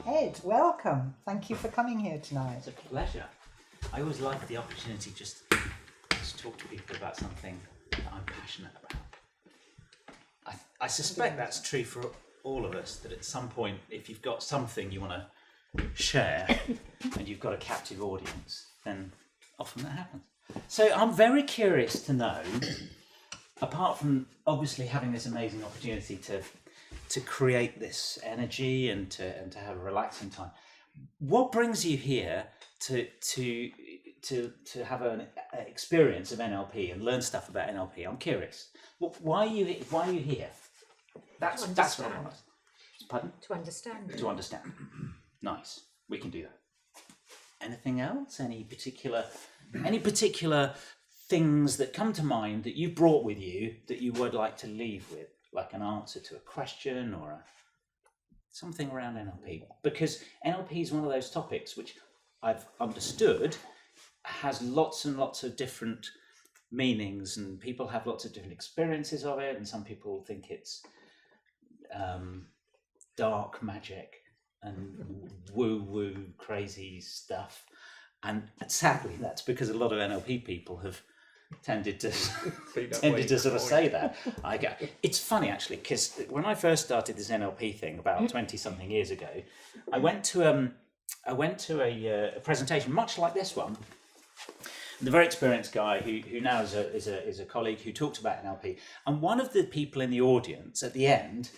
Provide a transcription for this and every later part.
Ed, welcome. Thank you for coming here tonight. It's a pleasure. I always like the opportunity just to talk to people about something that I'm passionate about. I suspect that's true for all of us, that at some point, if you've got something you want to share and you've got a captive audience, then often that happens. So I'm very curious to know, apart from obviously having this amazing opportunity to create this energy and to have a relaxing time, what brings you here to have an experience of NLP and learn stuff about NLP? I'm curious. Why are you here? That's what I want. Pardon? To understand. To understand. Nice. We can do that. Anything else? Any particular things that come to mind that you brought with you that you would like to leave with, like an answer to a question or something around NLP? Because NLP is one of those topics which I've understood has lots and lots of different meanings, and people have lots of different experiences of it, and some people think it's dark magic and woo-woo crazy stuff, and sadly that's because a lot of NLP people have tended to sort of say that. It's funny actually, because when I first started this NLP thing about 20-something years ago, I went to a presentation much like this one. The very experienced guy who now is a colleague who talked about NLP, and one of the people in the audience at the end,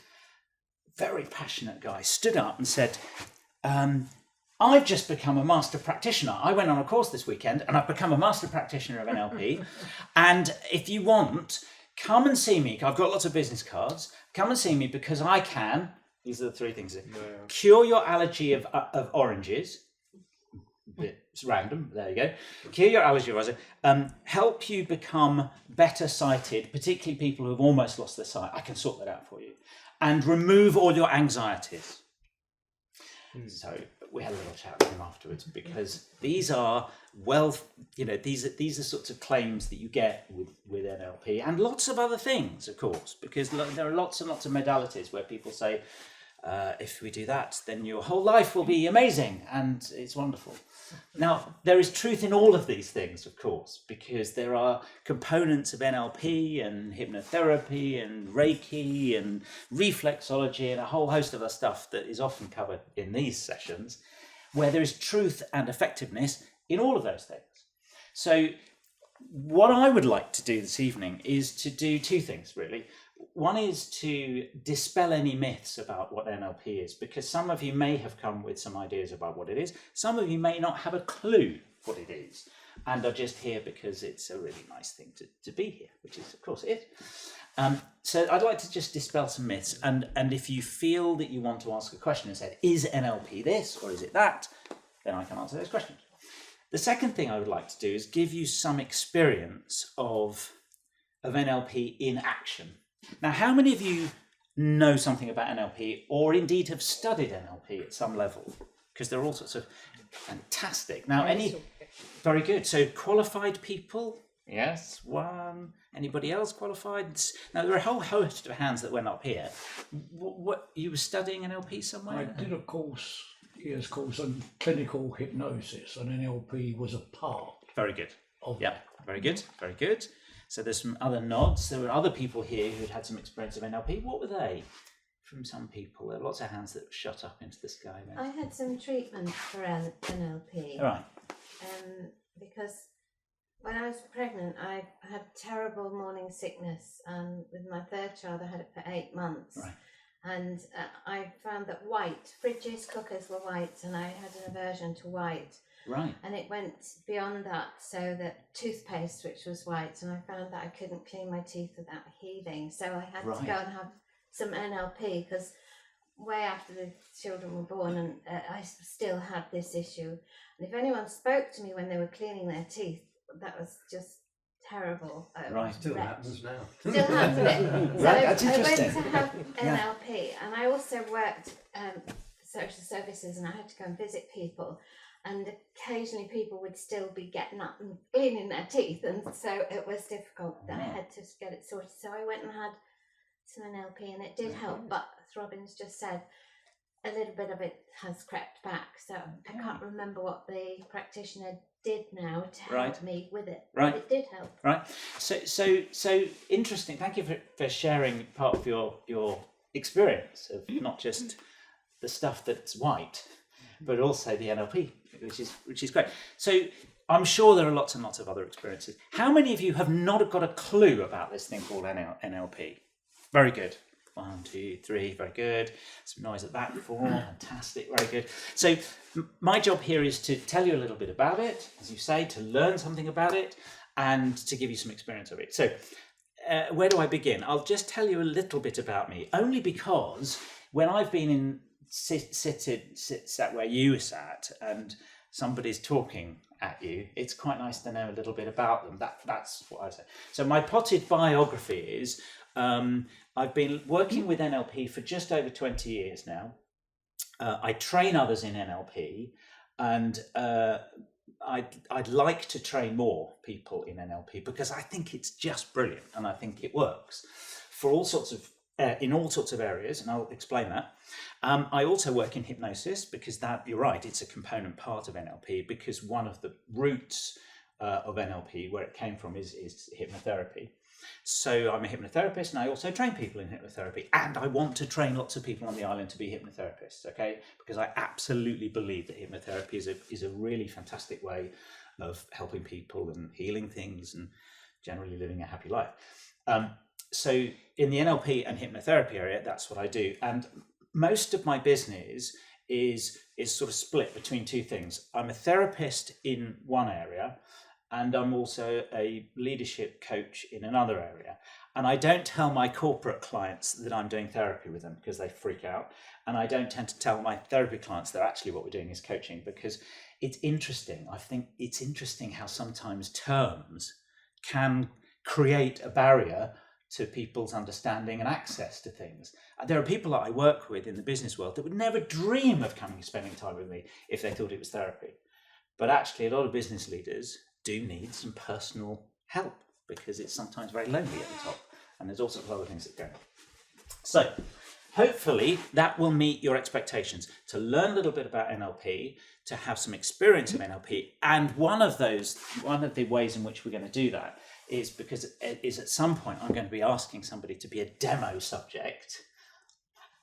very passionate guy, stood up and said, I've just become a master practitioner. I went on a course this weekend and I've become a master practitioner of NLP. And if you want, come and see me. I've got lots of business cards. Come and see me because I can, these are the three things, cure your allergy of oranges. It's random, there you go. Cure your allergy of oranges. Help you become better sighted, particularly people who have almost lost their sight. I can sort that out for you. And remove all your anxieties. So we had a little chat with him afterwards, because these are these are sorts of claims that you get with NLP and lots of other things, of course, because there are lots and lots of modalities where people say, if we do that, then your whole life will be amazing and it's wonderful. Now, there is truth in all of these things, of course, because there are components of NLP and hypnotherapy and Reiki and reflexology and a whole host of other stuff that is often covered in these sessions, where there is truth and effectiveness in all of those things. So what I would like to do this evening is to do two things, really. One is to dispel any myths about what NLP is, because some of you may have come with some ideas about what it is. Some of you may not have a clue what it is and are just here because it's a really nice thing to be here, which is, of course, it. So I'd like to just dispel some myths. And if you feel that you want to ask a question and say, is NLP this or is it that? Then I can answer those questions. The second thing I would like to do is give you some experience of NLP in action. Now, how many of you know something about NLP or indeed have studied NLP at some level? Because there are all sorts of fantastic. Now, very good. So qualified people? Yes, one. Anybody else qualified? Now, there are a whole host of hands that went up here. What you were studying NLP somewhere? I did a year's course on clinical hypnosis, and NLP was a part. Very good. Of yeah, very good, very good. So there's some other nods. There were other people here who'd had some experience of NLP. What were they? From some people. There are lots of hands that shot up into the sky there. I had some treatment for NLP. All right. Because when I was pregnant, I had terrible morning sickness. With my third child, I had it for 8 months. Right. And I found that Wight, fridges, cookers were white, and I had an aversion to white. Right. And it went beyond that, so that toothpaste, which was white, and I found that I couldn't clean my teeth without heaving. So I had to go and have some NLP, because way after the children were born, and I still had this issue. And if anyone spoke to me when they were cleaning their teeth, that was just terrible. Right. Still happens now. Still happens. So Right, that's I went interesting. to have NLP, and I also worked social services, and I had to go and visit people. And occasionally people would still be getting up and cleaning their teeth, and so it was difficult. I had to get it sorted. So I went and had some NLP, and it did help. But as Robin's just said, a little bit of it has crept back. So I can't remember what the practitioner did now to help me with it. Right. But it did help. Right. So interesting. Thank you for sharing part of your experience of not just the stuff that's Wight, but also the NLP, which is great. So I'm sure there are lots and lots of other experiences. How many of you have not got a clue about this thing called NLP? Very good. 1, 2, 3, very good. Some noise at that, 4, fantastic, very good. So my job here is to tell you a little bit about it, as you say, to learn something about it, and to give you some experience of it. So where do I begin? I'll just tell you a little bit about me, only because when I've been sat where you sat and somebody's talking at you, it's quite nice to know a little bit about them. That's what I say. So my potted biography is, I've been working with NLP for just over 20 years now. I train others in NLP, and I'd like to train more people in NLP because I think it's just brilliant and I think it works for all sorts of in all sorts of areas, and I'll explain that. I also work in hypnosis because you're right, it's a component part of NLP, because one of the roots of NLP, where it came from, is hypnotherapy. So I'm a hypnotherapist, and I also train people in hypnotherapy, and I want to train lots of people on the island to be hypnotherapists, okay? Because I absolutely believe that hypnotherapy is a really fantastic way of helping people and healing things and generally living a happy life. So in the NLP and hypnotherapy area, that's what I do. And most of my business is sort of split between two things. I'm a therapist in one area, and I'm also a leadership coach in another area. And I don't tell my corporate clients that I'm doing therapy with them because they freak out. And I don't tend to tell my therapy clients that actually what we're doing is coaching, because it's interesting. I think it's interesting how sometimes terms can create a barrier to people's understanding and access to things. There are people that I work with in the business world that would never dream of coming and spending time with me if they thought it was therapy. But actually, a lot of business leaders do need some personal help because it's sometimes very lonely at the top, and there's all sorts of other things that go on. So hopefully that will meet your expectations, to learn a little bit about NLP, to have some experience of NLP. And one of the ways in which we're going to do that is because at some point I'm going to be asking somebody to be a demo subject.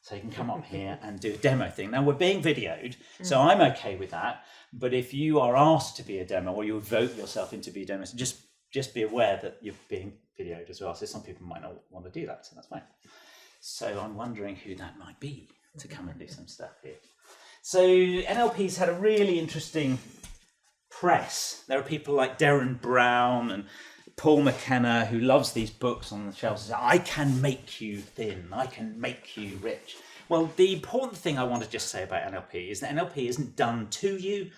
So you can come up here and do a demo thing. Now we're being videoed, so I'm okay with that. But if you are asked to be a demo, or you vote yourself into be a demo, so just be aware that you're being videoed as well. So some people might not want to do that, so that's fine. So I'm wondering who that might be to come and do some stuff here. So NLP's had a really interesting press. There are people like Darren Brown and Paul McKenna, who loves these books on the shelves, says, I can make you thin, I can make you rich. Well, the important thing I want to just say about NLP is that NLP isn't done to you.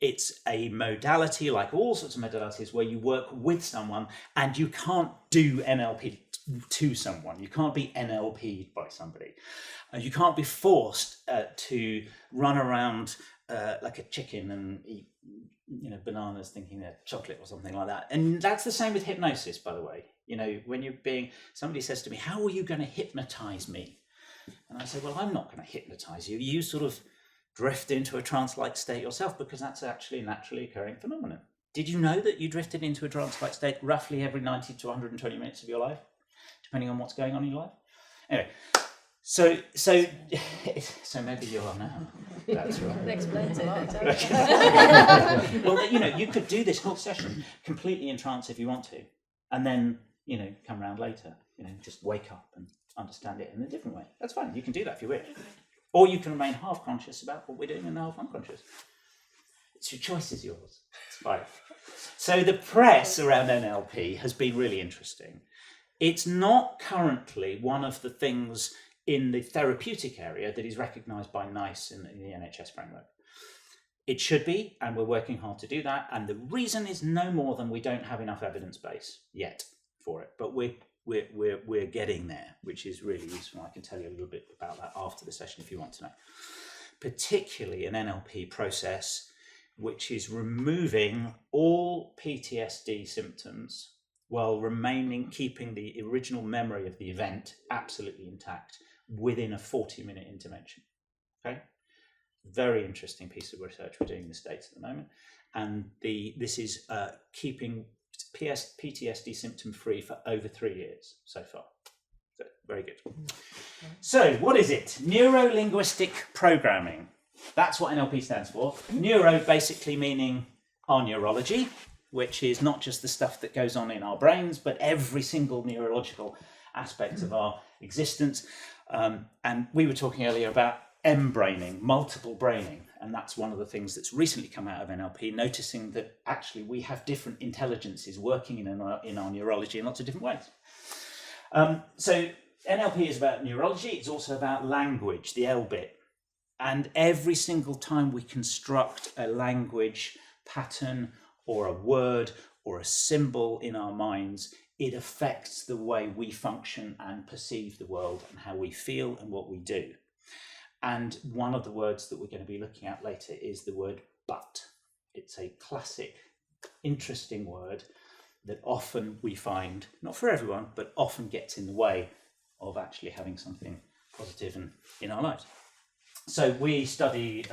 It's a modality, like all sorts of modalities, where you work with someone, and you can't do NLP to someone. You can't be NLP'd by somebody. You can't be forced to run around like a chicken and eat bananas thinking they're chocolate or something like that. And that's the same with hypnosis, by the way. When somebody says to me, how are you going to hypnotize me? And I say, well, I'm not going to hypnotize you. You sort of drift into a trance-like state yourself, because that's actually a naturally occurring phenomenon. Did you know that you drifted into a trance-like state roughly every 90 to 120 minutes of your life, depending on what's going on in your life? Anyway, so maybe you are now. That's right. Explains it. Well, you could do this whole session completely in trance if you want to, and then come around later. Just wake up and understand it in a different way. That's fine. You can do that if you wish, or you can remain half conscious about what we're doing and half unconscious. It's your choice, is yours. It's fine. So the press around NLP has been really interesting. It's not currently one of the things in the therapeutic area that is recognised by NICE in the NHS framework. It should be, and we're working hard to do that. And the reason is no more than we don't have enough evidence base yet for it. But we're getting there, which is really useful. I can tell you a little bit about that after the session if you want to know. Particularly an NLP process which is removing all PTSD symptoms while keeping the original memory of the event absolutely intact within a 40-minute intervention. Okay, very interesting piece of research we're doing in the States at the moment, and this is keeping PTSD symptom free for over 3 years so far. So, very good. So what is it? Neuro-linguistic programming. That's what NLP stands for. Neuro basically meaning our neurology, which is not just the stuff that goes on in our brains, but every single neurological aspect of our existence. And we were talking earlier about M-braining, multiple braining, and that's one of the things that's recently come out of NLP, noticing that actually we have different intelligences working in our neurology in lots of different ways. So NLP is about neurology, it's also about language, the L bit. And every single time we construct a language pattern or a word or a symbol in our minds, it affects the way we function and perceive the world and how we feel and what we do. And one of the words that we're going to be looking at later is the word but. It's a classic, interesting word that often we find, not for everyone, but often gets in the way of actually having something positive in our lives. So we study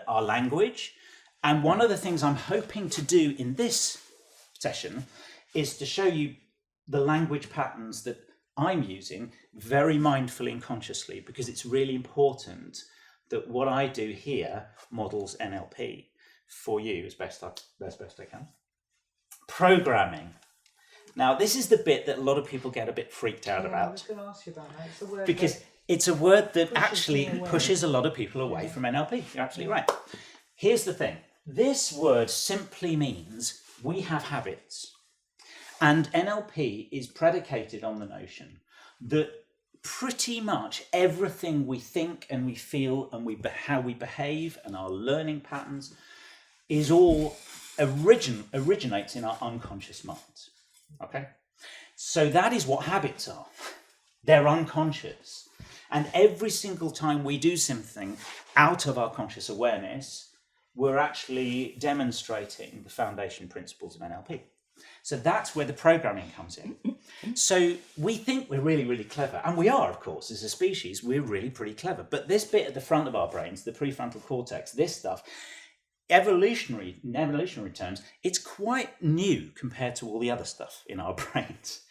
our language, and one of the things I'm hoping to do in this session is to show you the language patterns that I'm using very mindfully and consciously, because it's really important that what I do here models NLP for you as best I can. Programming. Now, this is the bit that a lot of people get a bit freaked out about. I was going to ask you about that. It's a word because it's a word that actually pushes a lot of people away from NLP. You're absolutely right. Here's the thing. This word simply means we have habits. And NLP is predicated on the notion that pretty much everything we think and we feel and how we behave and our learning patterns is all originates in our unconscious minds. Okay? So that is what habits are. They're unconscious. And every single time we do something out of our conscious awareness, we're actually demonstrating the foundation principles of NLP. So that's where the programming comes in. So we think we're really, really clever. And we are, of course, as a species, we're really pretty clever. But this bit at the front of our brains, the prefrontal cortex, this stuff, in evolutionary terms, it's quite new compared to all the other stuff in our brains.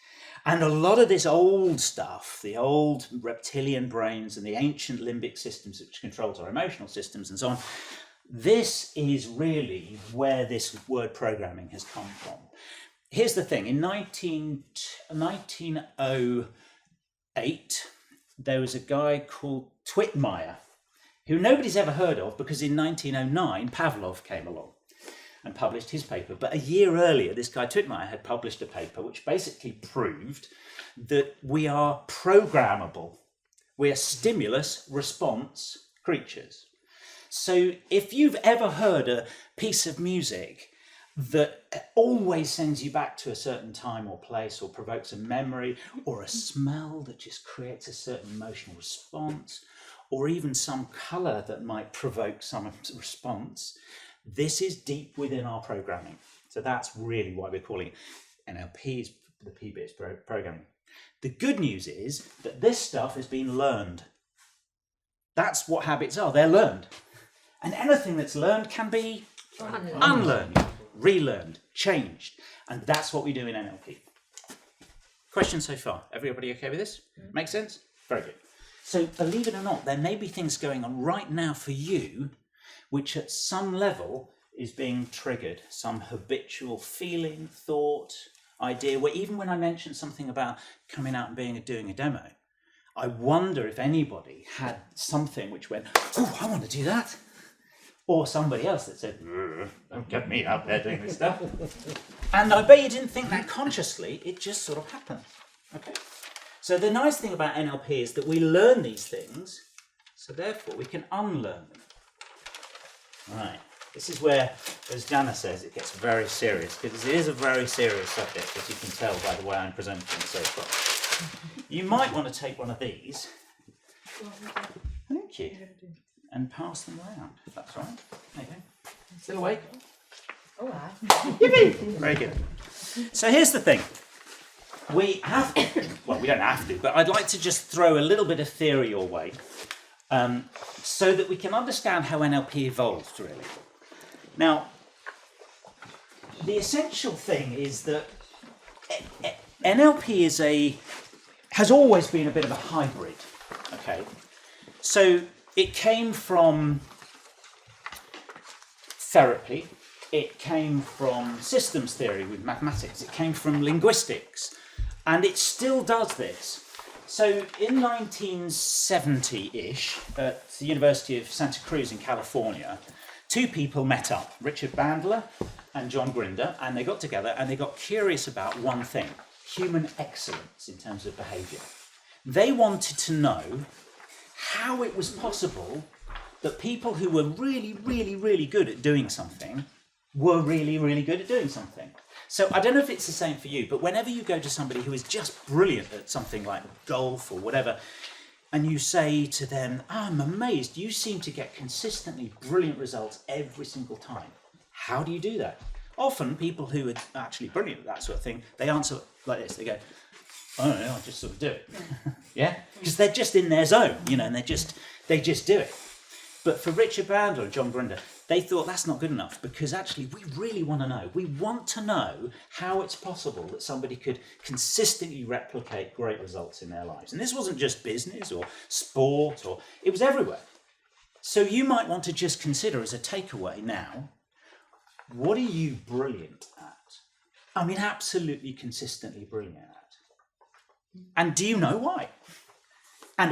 And a lot of this old stuff, the old reptilian brains and the ancient limbic systems which controls our emotional systems and so on, this is really where this word programming has come from. Here's the thing, in 1908, there was a guy called Twitmeyer, who nobody's ever heard of because in 1909, Pavlov came along and published his paper. But a year earlier, this guy Twitmeyer had published a paper which basically proved that we are programmable. We are stimulus response creatures. So if you've ever heard a piece of music that always sends you back to a certain time or place or provokes a memory, or a smell that just creates a certain emotional response, or even some colour that might provoke some response, this is deep within our programming. So that's really why we're calling it NLP, the P bit is programming. The good news is that this stuff has been learned. That's what habits are, they're learned. And anything that's learned can be unlearned, relearned, changed. And that's what we do in NLP. Questions so far? Everybody okay with this? Make sense? Very good. So believe it or not, there may be things going on right now for you which at some level is being triggered. Some habitual feeling, thought, idea, where even when I mentioned something about coming out and doing a demo, I wonder if anybody had something which went, oh, I want to do that. Or somebody else that said, don't get me out there doing this stuff. And I bet you didn't think that consciously, it just sort of happened. Okay. So the nice thing about NLP is that we learn these things, so therefore we can unlearn them. Right. This is where, as Jana says, it gets very serious, because it is a very serious subject, as you can tell by the way I'm presenting it so far. You might want to take one of these. Thank you. And pass them around, if that's all right. There you go. Still awake? All right. Yippee! Very good. So here's the thing. We have to, well, we don't have to, but I'd like to just throw a little bit of theory your way so that we can understand how NLP evolved, really. Now, the essential thing is that NLP has always been a bit of a hybrid, okay? So it came from therapy, it came from systems theory with mathematics, it came from linguistics, and it still does this. So in 1970-ish, at the University of Santa Cruz in California, two people met up, Richard Bandler and John Grinder, and they got together and they got curious about one thing: human excellence in terms of behaviour. They wanted to know how it was possible that people who were really, really, really good at doing something were really, really good at doing something. So I don't know if it's the same for you, but whenever you go to somebody who is just brilliant at something like golf or whatever, and you say to them, I'm amazed, you seem to get consistently brilliant results every single time. How do you do that? Often people who are actually brilliant at that sort of thing, they answer like this. They go, I don't know, I just sort of do it. Yeah? Because they're just in their zone, you know, and they just do it. But for Richard Bandler and John Grinder, they thought that's not good enough, because actually we really want to know. We want to know how it's possible that somebody could consistently replicate great results in their lives. And this wasn't just business or sport, or it was everywhere. So you might want to just consider as a takeaway now, what are you brilliant at? I mean, absolutely consistently brilliant at. And do you know why? And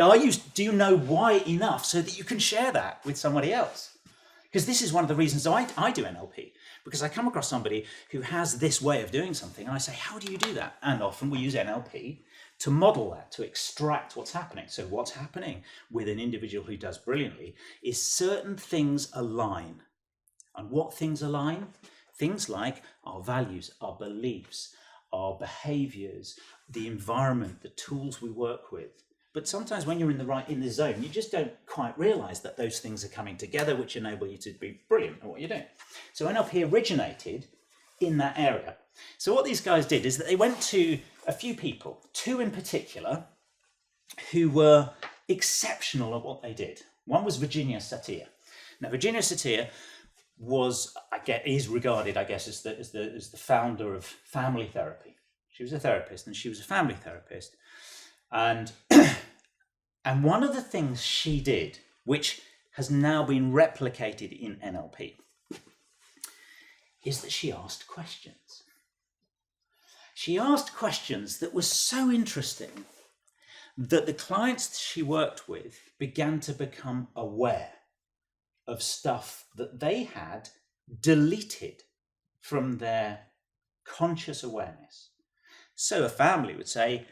do you know why enough so that you can share that with somebody else? Because this is one of the reasons I do NLP, because I come across somebody who has this way of doing something, and I say, how do you do that? And often we use NLP to model that, to extract what's happening. So what's happening with an individual who does brilliantly is certain things align. And what things align? Things like our values, our beliefs, our behaviors, the environment, the tools we work with. But sometimes when you're in the zone, you just don't quite realize that those things are coming together, which enable you to be brilliant at what you're doing. So NLP originated in that area. So what these guys did is that they went to a few people, two in particular, who were exceptional at what they did. One was Virginia Satir. Now, Virginia Satir is regarded, I guess, as the founder of family therapy. She was a therapist, and she was a family therapist. And one of the things she did, which has now been replicated in NLP, is that she asked questions. She asked questions that were so interesting that the clients she worked with began to become aware of stuff that they had deleted from their conscious awareness. So a family would say,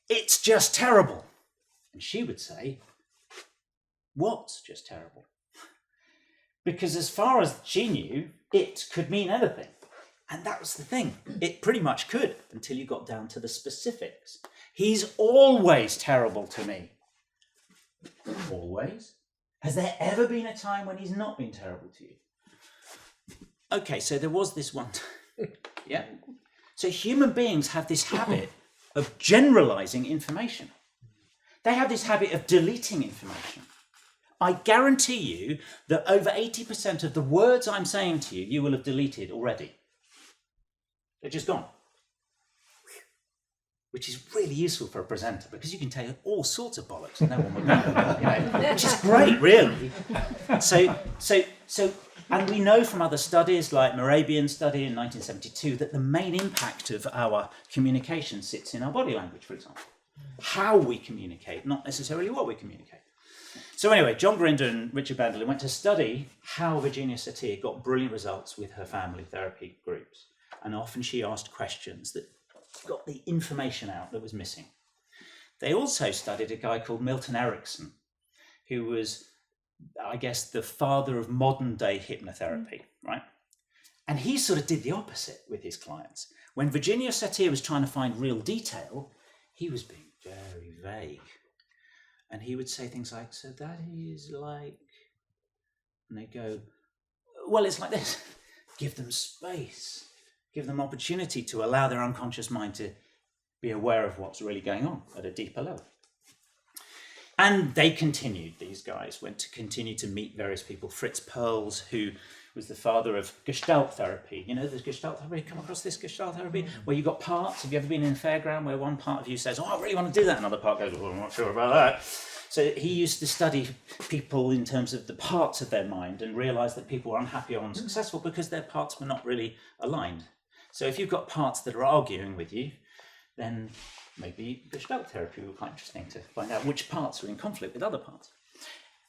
it's just terrible. And she would say, what's just terrible? Because as far as she knew, it could mean anything. And that was the thing. It pretty much could, until you got down to the specifics. He's always terrible to me. Always? Has there ever been a time when he's not been terrible to you? Okay, so there was this one. Yeah. So human beings have this habit of generalizing information. They have this habit of deleting information. I guarantee you that over 80% of the words I'm saying to you, you will have deleted already. They're just gone. Which is really useful for a presenter, because you can tell all sorts of bollocks and no one will know, which is great, really. And we know from other studies, like Morabian's study in 1972, that the main impact of our communication sits in our body language, for example. How we communicate, not necessarily what we communicate. So anyway, John Grinder and Richard Bandler went to study how Virginia Satir got brilliant results with her family therapy groups. And often she asked questions that got the information out that was missing. They also studied a guy called Milton Erickson, who was, I guess, the father of modern day hypnotherapy, right? And he sort of did the opposite with his clients. When Virginia Satir was trying to find real detail, he was being very vague. And he would say things like, so that is like, and they go, well, it's like this. Give them space. Give them opportunity to allow their unconscious mind to be aware of what's really going on at a deeper level. And they continued, these guys went to continue to meet various people. Fritz Perls, who was the father of Gestalt Therapy. You know, there's Gestalt Therapy, come across this Gestalt Therapy, where you've got parts. Have you ever been in a fairground where one part of you says, oh, I really want to do that, another part goes, well, I'm not sure about that. So he used to study people in terms of the parts of their mind and realised that people were unhappy or unsuccessful because their parts were not really aligned. So if you've got parts that are arguing with you, then maybe Gestalt Therapy would be quite interesting to find out which parts are in conflict with other parts.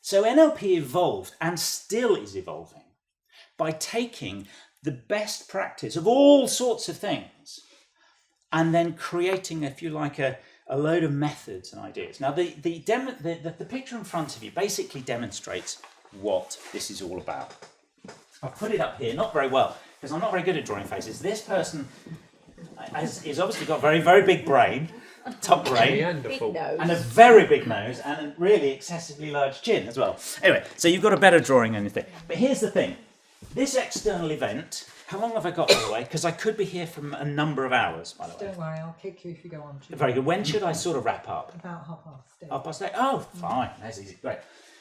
So NLP evolved and still is evolving by taking the best practice of all sorts of things and then creating, if you like, a load of methods and ideas. Now, the picture in front of you basically demonstrates what this is all about. I've put it up here, not very well, because I'm not very good at drawing faces. This person is obviously got a very, very big brain, top brain, and a very big nose, and a really excessively large chin as well. Anyway, so you've got a better drawing than anything. But here's the thing. This external event, how long have I got, by the way? Because I could be here for a number of hours, by the way. Don't worry, I'll kick you if you go on. Very good. When should I sort of wrap up? About 8:30. 8:30? Oh, fine. That's easy. Great.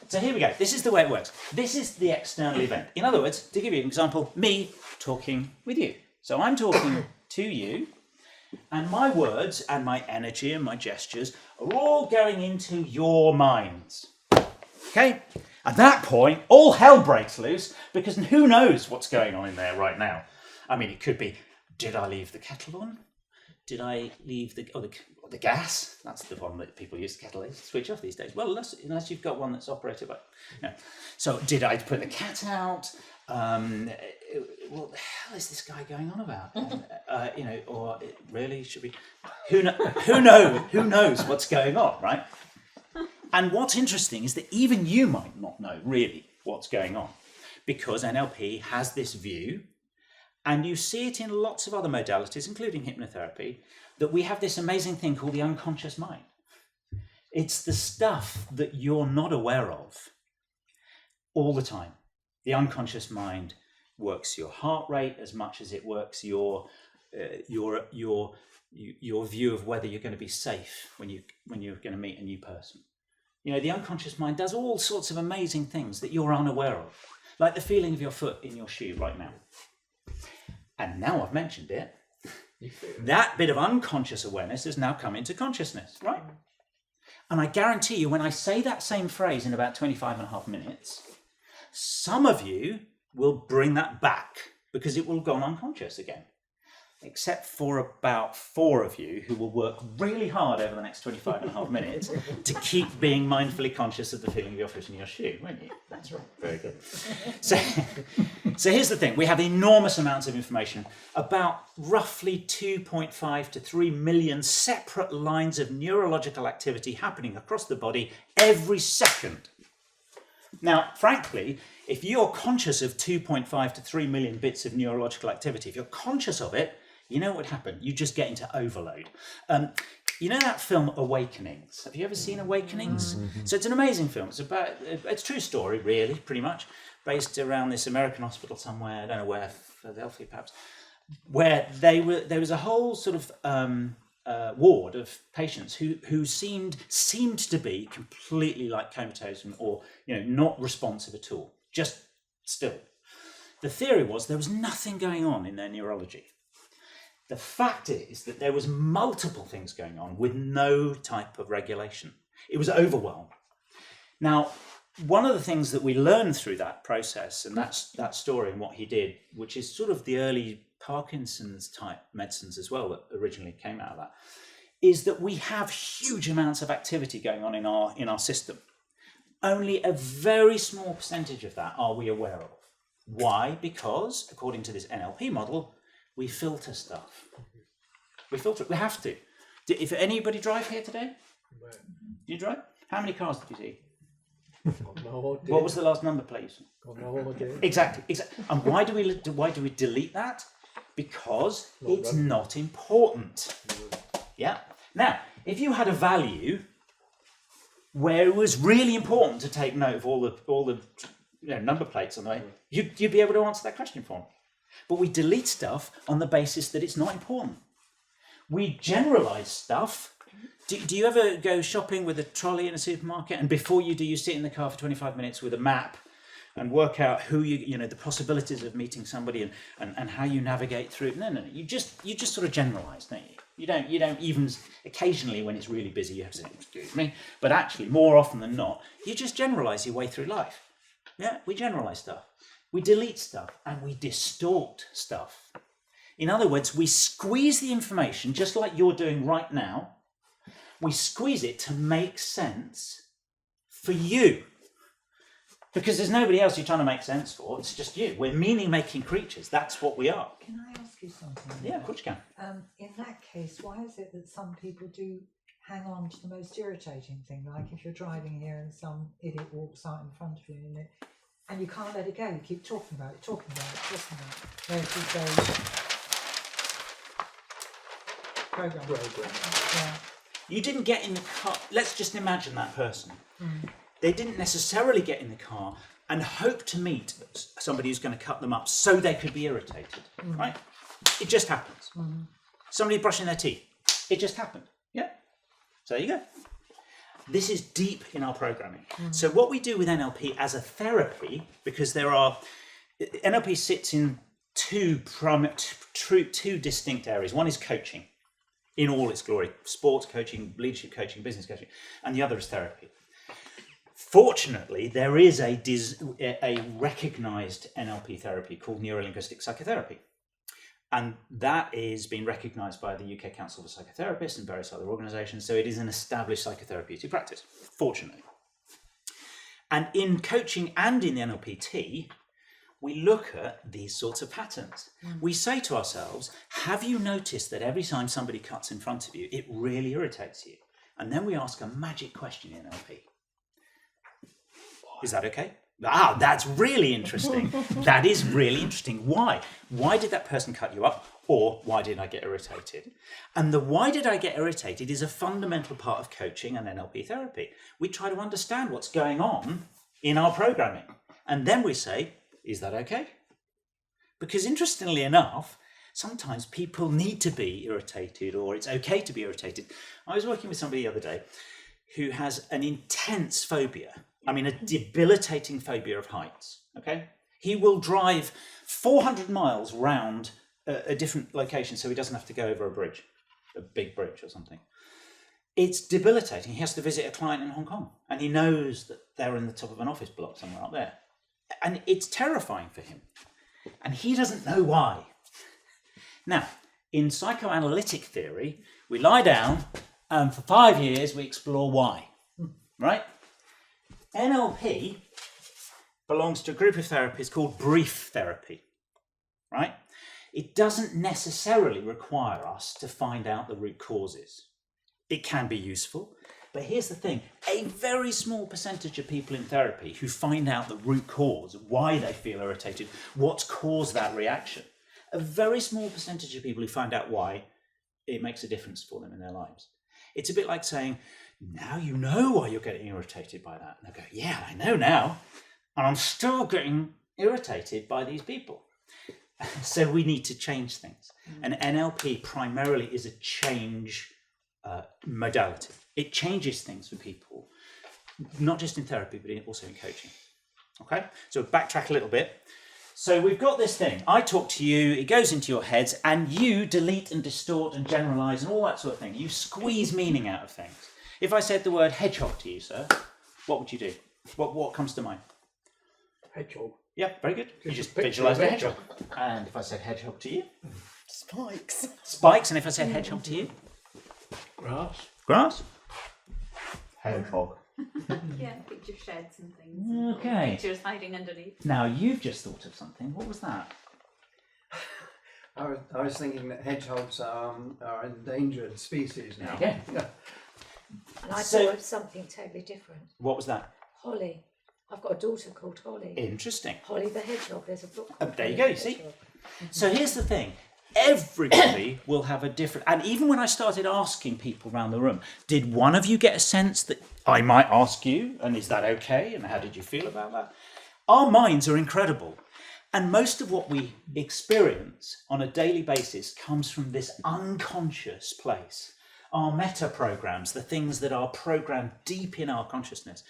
So here we go. This is the way it works. This is the external event. In other words, to give you an example, me talking with you. So I'm talking to you, and my words and my energy and my gestures are all going into your minds. Okay? At that point, all hell breaks loose because who knows what's going on in there right now. I mean, it could be, did I leave the kettle on? Did I leave the gas? That's the one that people use the kettle to switch off these days. Well, unless you've got one that's operated by... No. So did I put the cat out? What the hell is this guy going on about? Or really should we? Who knows what's going on, right? And what's interesting is that even you might not know really what's going on, because NLP has this view, and you see it in lots of other modalities, including hypnotherapy, that we have this amazing thing called the unconscious mind. It's the stuff that you're not aware of all the time. The unconscious mind works your heart rate as much as it works your view of whether you're going to be safe when you're going to meet a new person. You know, the unconscious mind does all sorts of amazing things that you're unaware of, like the feeling of your foot in your shoe right now. And now I've mentioned it, that bit of unconscious awareness has now come into consciousness, right? And I guarantee you, when I say that same phrase in about 25.5 minutes, some of you will bring that back because it will have gone unconscious again. Except for about 4 of you who will work really hard over the next 25.5 minutes to keep being mindfully conscious of the feeling of your foot in your shoe, won't you? That's right. Very good. So here's the thing. We have enormous amounts of information, about roughly 2.5 to 3 million separate lines of neurological activity happening across the body every second. Now, frankly, if you're conscious of 2.5 to 3 million bits of neurological activity, if you're conscious of it, you know what would happen? You just get into overload. You know that film Awakenings? Have you ever seen Awakenings? Mm-hmm. So it's an amazing film. It's a true story, really, pretty much, based around this American hospital somewhere, I don't know where, Philadelphia perhaps, where there was a whole sort of ward of patients who seemed to be completely like comatose or not responsive at all, just still. The theory was there was nothing going on in their neurology. The fact is that there was multiple things going on with no type of regulation. It was overwhelm. Now, one of the things that we learned through that process, and that's that story and what he did, which is sort of the early Parkinson's type medicines as well that originally came out of that, is that we have huge amounts of activity going on in our system. Only a very small percentage of that are we aware of. Why? Because, according to this NLP model, we filter stuff. We filter it. We have to. If anybody drive here today? Do you drive? How many cars did you see? No idea. What was the last number, please? No idea. Exactly. And why do we delete that? Because it's not important. Yeah. Now, if you had a value where it was really important to take note of all the number plates on the way, you'd be able to answer that question for me. But we delete stuff on the basis that it's not important. We generalize stuff Do you ever go shopping with a trolley in a supermarket, and before you do, you sit in the car for 25 minutes with a map and work out who the possibilities of meeting somebody and how you navigate through? No. You just sort of generalise, don't you? You don't even, occasionally when it's really busy, you have to say, excuse me, but actually more often than not, you just generalise your way through life. Yeah, we generalise stuff. We delete stuff and we distort stuff. In other words, we squeeze the information, just like you're doing right now. We squeeze it to make sense for you. Because there's nobody else you're trying to make sense for, it's just you. We're meaning-making creatures, that's what we are. Can I ask you something? Yeah, of course you can. In that case, why is it that some people do hang on to the most irritating thing? Like if you're driving here and some idiot walks out in front of you and you can't let it go, you keep talking about it. Where if you go program. Yeah. You didn't get in the car, let's just imagine that person. They didn't necessarily get in the car and hope to meet somebody who's going to cut them up so they could be irritated, right? It just happens. Somebody brushing their teeth, it just happened, yeah? So there you go. This is deep in our programming. So what we do with NLP as a therapy, because NLP sits in two distinct areas. One is coaching in all its glory, sports coaching, leadership coaching, business coaching, and the other is therapy. Fortunately, there is a recognised NLP therapy called Neuro-Linguistic Psychotherapy. And that is being recognised by the UK Council for Psychotherapists and various other organisations. So it is an established psychotherapeutic practice, fortunately. And in coaching and in the NLPT, we look at these sorts of patterns. We say to ourselves, have you noticed that every time somebody cuts in front of you, it really irritates you? And then we ask a magic question in NLP. Is that okay? Ah, that's really interesting. That is really interesting. Why? Why did that person cut you up? Or why did I get irritated? And the why did I get irritated is a fundamental part of coaching and NLP therapy. We try to understand what's going on in our programming. And then we say, is that okay? Because interestingly enough, sometimes people need to be irritated, or it's okay to be irritated. I was working with somebody the other day who has an intense phobia. I mean, a debilitating phobia of heights, okay? He will drive 400 miles round a different location so he doesn't have to go over a bridge, a big bridge or something. It's debilitating. He has to visit a client in Hong Kong and he knows that they're in the top of an office block somewhere up there. And it's terrifying for him. And he doesn't know why. Now, in psychoanalytic theory, we lie down and for 5 years we explore why, right? NLP belongs to a group of therapies called brief therapy, right? It doesn't necessarily require us to find out the root causes. It can be useful, but here's the thing. A very small percentage of people in therapy who find out the root cause, why they feel irritated, what's caused that reaction, a very small percentage of people who find out why, it makes a difference for them in their lives. It's a bit like saying, now you know why you're getting irritated by that. And I go, yeah, I know now. And I'm still getting irritated by these people. So we need to change things. And NLP primarily is a change modality. It changes things for people, not just in therapy, but also in coaching. Okay, so backtrack a little bit. So we've got this thing. I talk to you, it goes into your heads, and you delete and distort and generalize and all that sort of thing. You squeeze meaning out of things. If I said the word hedgehog to you, sir, what would you do? What comes to mind? Hedgehog. Yeah, very good. You just visualize a hedgehog. And if I said hedgehog to you? Spikes. Spikes. And if I said hedgehog to you? Grass. Grass. Hedgehog. Yeah, picture sheds and things. Okay. Pictures hiding underneath. Now you've just thought of something. What was that? I was thinking that hedgehogs are endangered species now. Yeah. And I So- thought of something totally different. What was that? Holly. I've got a daughter called Holly. Interesting. Holly the Hedgehog. There's a book. There you Holly go, the you see? Hedgehog. So here's the thing. Everybody will have a different, and even when I started asking people around the room, did one of you get a sense that I might ask you, and is that okay, and how did you feel about that? Our minds are incredible, and most of what we experience on a daily basis comes from this unconscious place, our meta programs, the things that are programmed deep in our consciousness.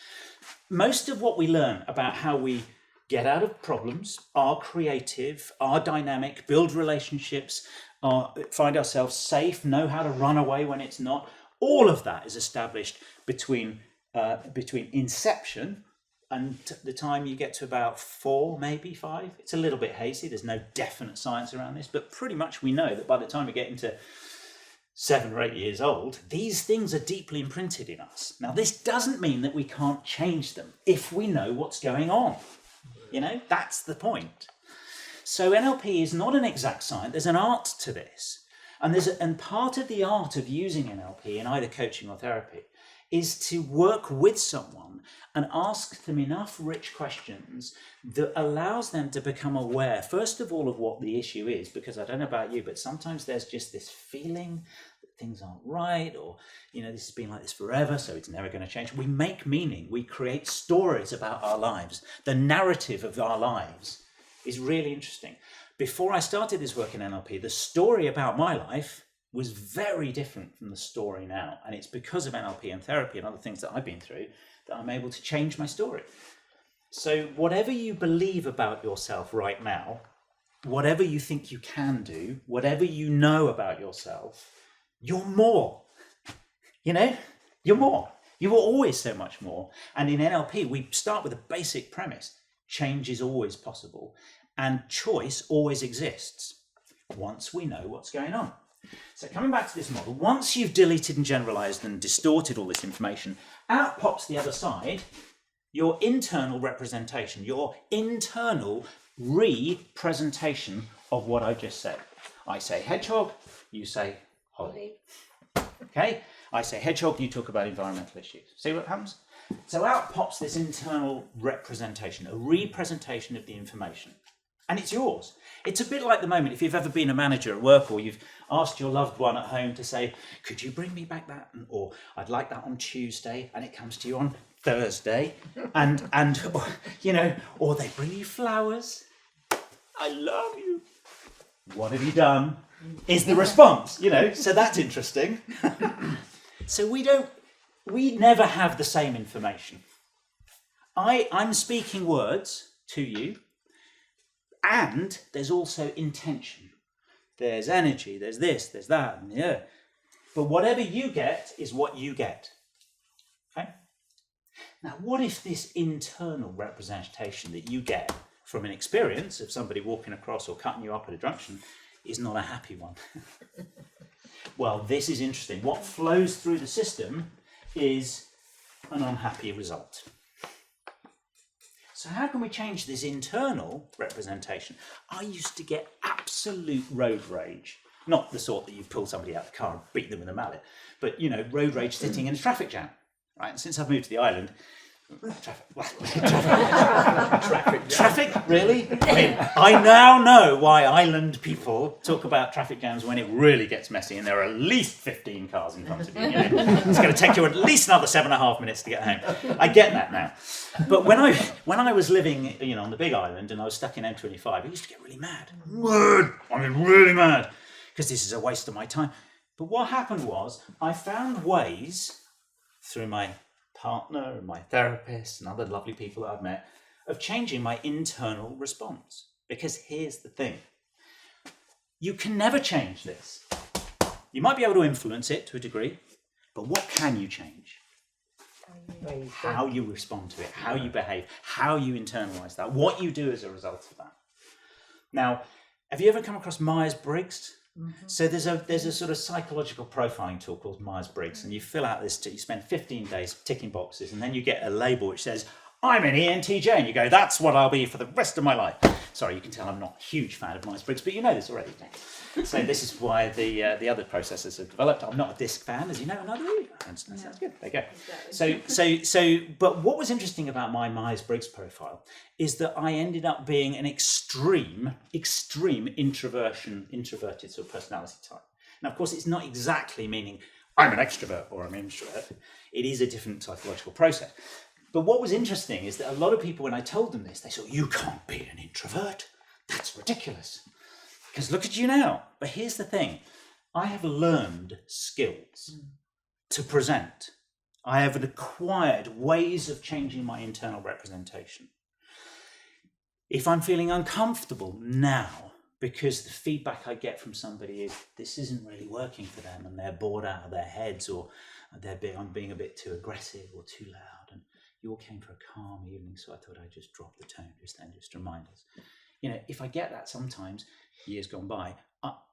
Most of what we learn about how we get out of problems, are creative, are dynamic, build relationships, find ourselves safe, know how to run away when it's not, all of that is established between inception and the time you get to about 4, maybe 5. It's a little bit hazy. There's no definite science around this, but pretty much we know that by the time we get into 7 or 8 years old, these things are deeply imprinted in us. Now, this doesn't mean that we can't change them if we know what's going on. You know, that's the point. So NLP is not an exact science. There's an art to this. And part of the art of using NLP in either coaching or therapy is to work with someone and ask them enough rich questions that allows them to become aware, first of all, of what the issue is, because I don't know about you, but sometimes there's just this feeling that things aren't right, or, you know, this has been like this forever, so it's never going to change. We make meaning. We create stories about our lives. The narrative of our lives is really interesting. Before I started this work in NLP, the story about my life was very different from the story now. And it's because of NLP and therapy and other things that I've been through that I'm able to change my story. So whatever you believe about yourself right now, whatever you think you can do, whatever you know about yourself, you're more. You know, you're more. You were always so much more. And in NLP, we start with a basic premise. Change is always possible. And choice always exists once we know what's going on. So coming back to this model, once you've deleted and generalized and distorted all this information, out pops the other side, your internal representation, your internal representation of what I just said. I say hedgehog, you say holly. Okay? I say hedgehog, you talk about environmental issues. See what happens? So out pops this internal representation, a representation of the information. And it's yours. It's a bit like the moment, if you've ever been a manager at work, or you've asked your loved one at home to say, could you bring me back that? Or I'd like that on Tuesday, and it comes to you on Thursday. And you know, or they bring you flowers. I love you. What have you done? Is the response, you know, so that's interesting. So we never have the same information. I'm speaking words to you, and there's also intention. There's energy, there's this, there's that, and yeah. But whatever you get is what you get. Okay? Now, what if this internal representation that you get from an experience of somebody walking across or cutting you up at a junction is not a happy one? Well, this is interesting. What flows through the system is an unhappy result. So how can we change this internal representation? I used to get absolute road rage. Not the sort that you pull somebody out of the car and beat them with a mallet, but, you know, road rage sitting in a traffic jam. Right? And since I've moved to the island, traffic, really? I mean, I now know why island people talk about traffic jams when it really gets messy and there are at least 15 cars in front of you. You know? It's going to take you at least another 7.5 minutes to get home. I get that now. But when I was living, you know, on the big island and I was stuck in M25, I used to get really mad. Really mad, because this is a waste of my time. But what happened was I found ways through my partner and my therapist and other lovely people that I've met of changing my internal response. Because here's the thing. You can never change this. You might be able to influence it to a degree, but what can you change? How you respond to it, how you behave, how you internalize that, what you do as a result of that. Now, have you ever come across Myers-Briggs? Mm-hmm. So there's a sort of psychological profiling tool called Myers-Briggs, and you fill out this, you spend 15 days ticking boxes, and then you get a label which says, I'm an ENTJ, and you go, that's what I'll be for the rest of my life. Sorry, you can tell I'm not a huge fan of Myers-Briggs, but you know this already. So this is why the other processes have developed. I'm not a DISC fan, as you know, neither are you. That sounds good. There you go. Exactly. So, but what was interesting about my Myers-Briggs profile is that I ended up being an extreme introverted sort of personality type. Now, of course, it's not exactly meaning I'm an extrovert or I'm an introvert. It is a different psychological process. But what was interesting is that a lot of people, when I told them this, they said, you can't be an introvert. That's ridiculous. Because look at you now. But here's the thing. I have learned skills to present. I have acquired ways of changing my internal representation. If I'm feeling uncomfortable now, because the feedback I get from somebody is this isn't really working for them and they're bored out of their heads, or I'm being a bit too aggressive or too loud, and you all came for a calm evening, so I thought I'd just drop the tone just to remind us. If I get that sometimes, years gone by,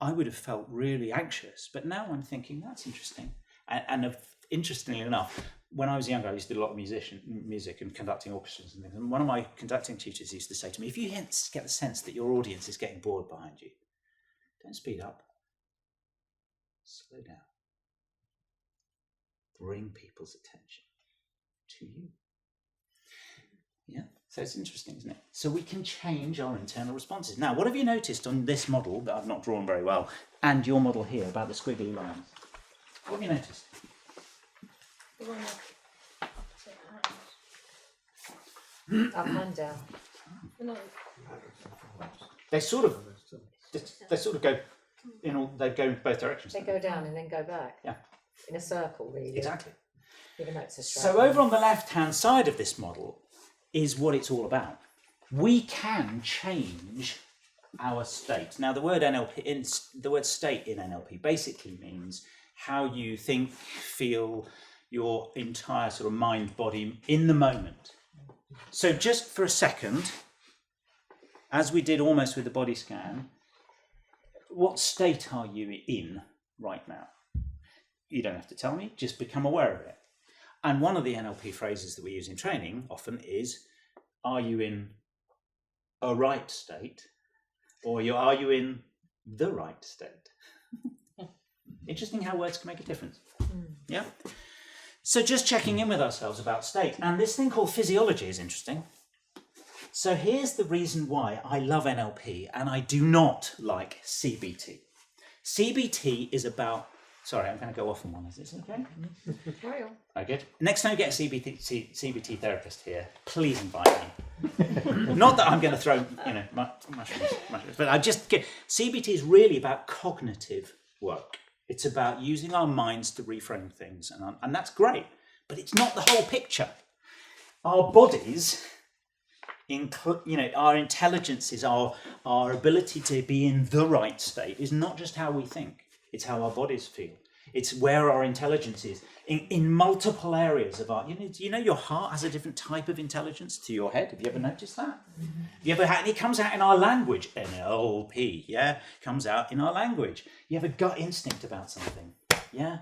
I would have felt really anxious, but now I'm thinking that's interesting. And interestingly enough, when I was younger, I used to do a lot of music and conducting orchestras and things. And one of my conducting tutors used to say to me, if you get the sense that your audience is getting bored behind you, don't speed up. Slow down. Bring people's attention to you. Yeah, so it's interesting, isn't it? So we can change our internal responses. Now, what have you noticed on this model that I've not drawn very well, and your model here about the squiggly lines? What have you noticed? Up and down. They sort of go they go in both directions. They go down and then go back. Yeah. In a circle, really. Exactly. Even though it's a straight So line. over on the left-hand side of this model is what it's all about. We can change our state. Now, the word state in NLP basically means how you think, feel, your entire sort of mind, body in the moment. So just for a second, as we did almost with the body scan, what state are you in right now? You don't have to tell me, just become aware of it. And one of the NLP phrases that we use in training often is, are you in a right state, or are you in the right state? Interesting how words can make a difference. Yeah. So just checking in with ourselves about state. And this thing called physiology is interesting. So here's the reason why I love NLP and I do not like CBT. CBT is about... Sorry, I'm going to go off on one. Is this okay? Carry on. Very good. Next time you get a CBT therapist here, please invite me. Not that I'm going to throw, mushrooms, but CBT is really about cognitive work. It's about using our minds to reframe things, and that's great, but it's not the whole picture. Our bodies, our intelligences, our ability to be in the right state is not just how we think. It's how our bodies feel. It's where our intelligence is in multiple areas of our. Your heart has a different type of intelligence to your head. Have you ever noticed that? Mm-hmm. You ever had? And it comes out in our language. NLP, yeah, comes out in our language. You have a gut instinct about something, yeah.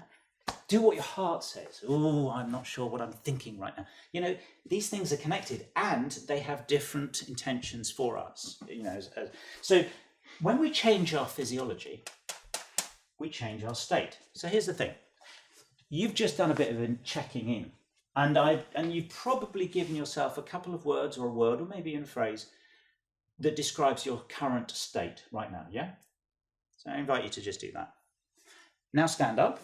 Do what your heart says. Oh, I'm not sure what I'm thinking right now. These things are connected, and they have different intentions for us. So when we change our physiology, we change our state. So here's the thing. You've just done a bit of a checking in, and you've probably given yourself a couple of words, or a word, or maybe even a phrase that describes your current state right now, yeah? So I invite you to just do that. Now stand up.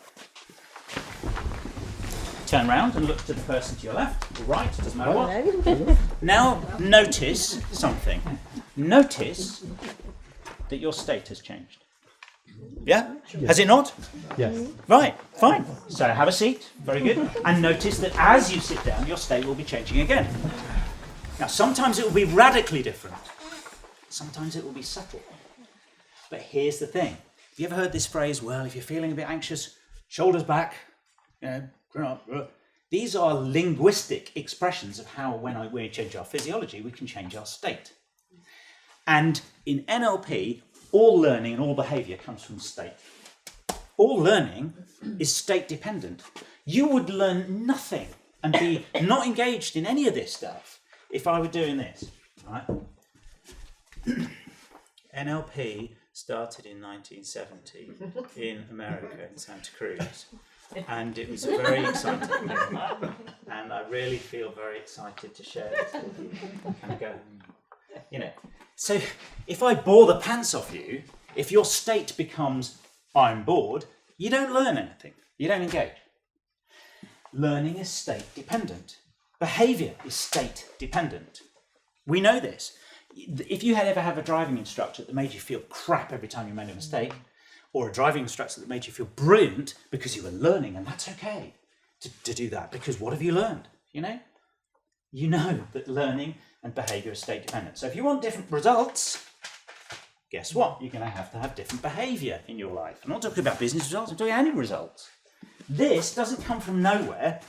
Turn around and look to the person to your left, or right, doesn't matter what. Now notice something. Notice that your state has changed. Yeah? Has it not? Yes. Right, fine. So have a seat, very good. And notice that as you sit down, your state will be changing again. Now, sometimes it will be radically different. Sometimes it will be subtle. But here's the thing. Have you ever heard this phrase, well, if you're feeling a bit anxious, shoulders back, these are linguistic expressions of how when we change our physiology, we can change our state. And in NLP, all learning and all behaviour comes from state. All learning is state dependent. You would learn nothing and be not engaged in any of this stuff if I were doing this. Right? NLP started in 1970 in America, in Santa Cruz. And it was very exciting. And I really feel very excited to share this with you. And go, So if I bore the pants off you, if your state becomes, I'm bored, you don't learn anything. You don't engage. Learning is state dependent. Behaviour is state dependent. We know this. If you had ever had a driving instructor that made you feel crap every time you made a mistake, or a driving instructor that made you feel brilliant because you were learning, and that's okay to do that, because what have you learned? You know that learning and behaviour are state dependent. So if you want different results, guess what? You're going to have different behaviour in your life. I'm not talking about business results, I'm talking any results. This doesn't come from nowhere.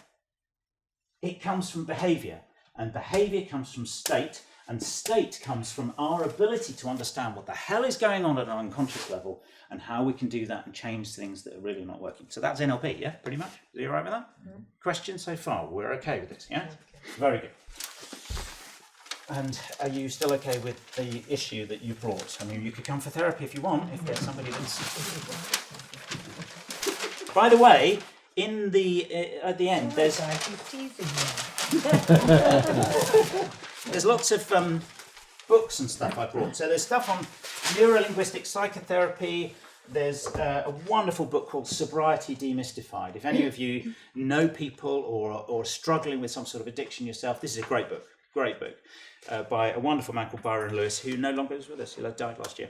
It comes from behaviour, and behaviour comes from state, and state comes from our ability to understand what the hell is going on at an unconscious level and how we can do that and change things that are really not working. So that's NLP, yeah, pretty much. Are you all right with that? Questions so far? We're okay with this, yeah? Very good. And are you still okay with the issue that you brought? I mean, you could come for therapy if you want, if there's somebody that's... By the way, in the at the end, there's there's lots of books and stuff I brought. So there's stuff on neuro-linguistic psychotherapy. There's a wonderful book called Sobriety Demystified. If any of you know people or struggling with some sort of addiction yourself, this is a great book. Great book by a wonderful man called Byron Lewis, who no longer is with us. He died last year.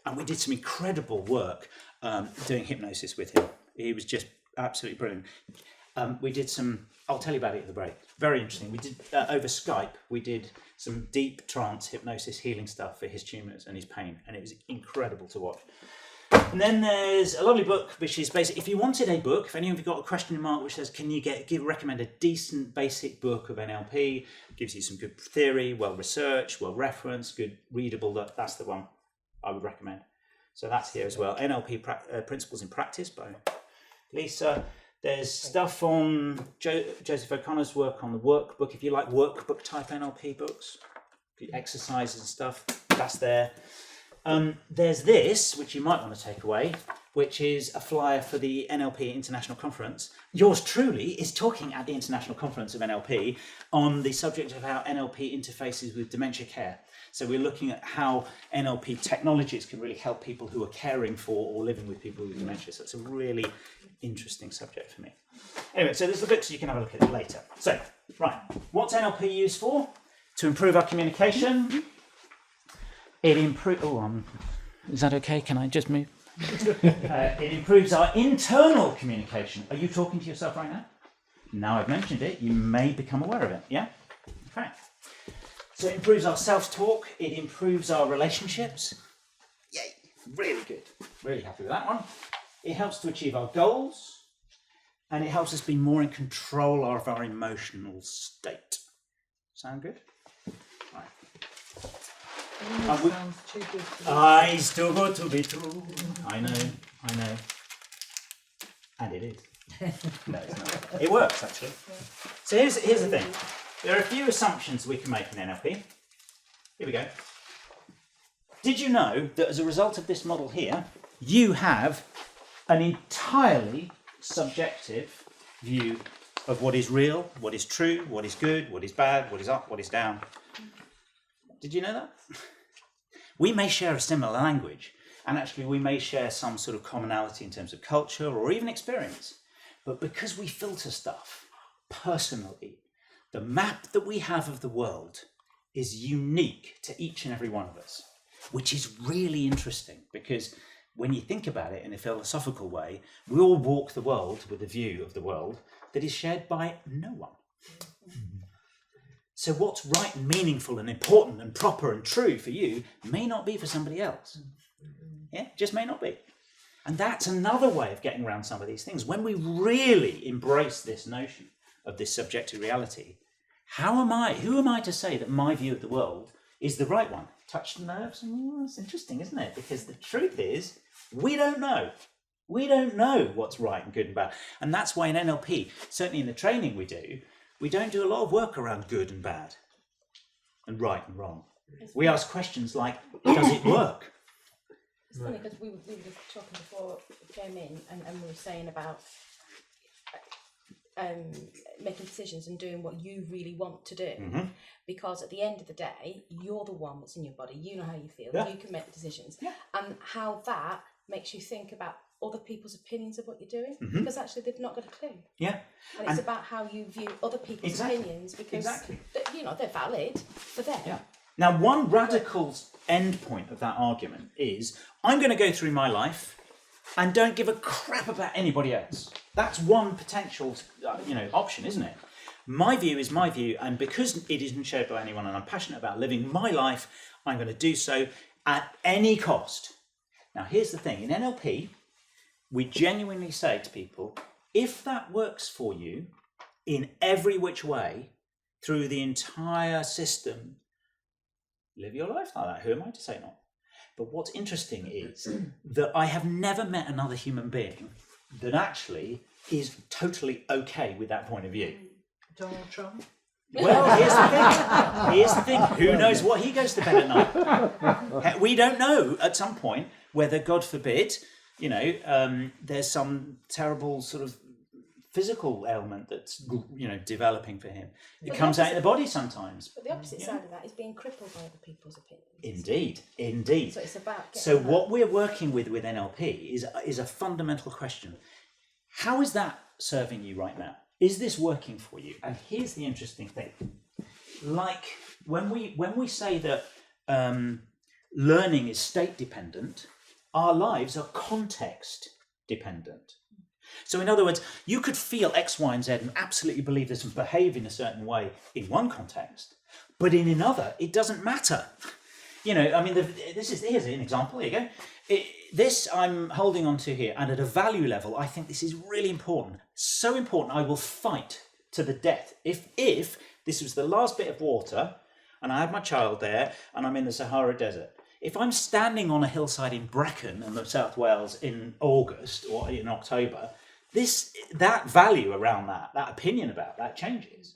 And we did some incredible work doing hypnosis with him. He was just absolutely brilliant. We did some, I'll tell you about it at the break. Very interesting. We did, over Skype, we did some deep trance hypnosis healing stuff for his tumours and his pain. And it was incredible to watch. And then there's a lovely book, which is basically, if you wanted a book, if any of you got a question mark which says, can you recommend a decent basic book of NLP, gives you some good theory, well researched, well referenced, good readable, that's the one I would recommend. So that's here as well. NLP Principles in Practice by Lisa. There's stuff on Joseph O'Connor's work on the workbook. If you like workbook type NLP books, exercises and stuff, that's there. There's this, which you might want to take away, which is a flyer for the NLP International Conference. Yours truly is talking at the International Conference of NLP on the subject of how NLP interfaces with dementia care. So we're looking at how NLP technologies can really help people who are caring for or living with people with dementia. So it's a really interesting subject for me. Anyway, so there's the books, so you can have a look at it later. So, right, what's NLP used for? To improve our communication. It improves. Is that okay? Can I just move? It improves our internal communication. Are you talking to yourself right now? Now I've mentioned it, you may become aware of it. Yeah. Okay. So it improves our self-talk. It improves our relationships. Yay! Really good. Really happy with that one. It helps to achieve our goals, and it helps us be more in control of our emotional state. Sound good? Sounds too good to be It's too good to be true. I know. And it is. No, it's not. It works, actually. So here's the thing. There are a few assumptions we can make in NLP. Here we go. Did you know that as a result of this model here, you have an entirely subjective view of what is real, what is true, what is good, what is bad, what is up, what is down? Did you know that? We may share a similar language, and actually we may share some sort of commonality in terms of culture or even experience. But because we filter stuff personally, the map that we have of the world is unique to each and every one of us, which is really interesting because when you think about it in a philosophical way, we all walk the world with a view of the world that is shared by no one. So what's right and meaningful and important and proper and true for you may not be for somebody else. Yeah, just may not be. And that's another way of getting around some of these things. When we really embrace this notion of this subjective reality, who am I to say that my view of the world is the right one? Touch the nerves? It's interesting, isn't it? Because the truth is, we don't know. We don't know what's right and good and bad. And that's why in NLP, certainly in the training we don't do a lot of work around good and bad and right and wrong. We ask questions like, does it work? It's funny because we were just talking before we came in and we were saying about making decisions and doing what you really want to do. Mm-hmm. Because at the end of the day, you're the one that's in your body. You know how you feel. Yeah. You can make the decisions. Yeah. And how that makes you think about other people's opinions of what you're doing. Mm-hmm. Because actually they've not got a clue. Yeah. And it's about how you view other people's opinions because they're valid for them. Yeah. Now, one radical end point of that argument is, I'm going to go through my life and don't give a crap about anybody else. That's one potential, option, isn't it? My view is my view, and because it isn't shared by anyone and I'm passionate about living my life, I'm going to do so at any cost. Now, here's the thing. In NLP, we genuinely say to people, if that works for you in every which way, through the entire system, live your life like that. Who am I to say not? But what's interesting is that I have never met another human being that actually is totally okay with that point of view. Donald Trump? Well, here's the thing. Who knows what he goes to bed at night? We don't know at some point whether, God forbid, there's some terrible sort of physical ailment that's, developing for him. It comes out in the body sometimes. But the opposite side of that is being crippled by other people's opinions. Indeed. So it's about So what we're working with NLP is a fundamental question. How is that serving you right now? Is this working for you? And here's the interesting thing. Like when we say that learning is state dependent, our lives are context dependent. So in other words, you could feel X, Y, and Z and absolutely believe this and behave in a certain way in one context, but in another, it doesn't matter. Here's an example. Here you go. This I'm holding on to here, and at a value level, I think this is really important. So important, I will fight to the death. If this was the last bit of water, and I had my child there, and I'm in the Sahara Desert, if I'm standing on a hillside in Brecon in South Wales in August or in October, that value around that opinion about that changes.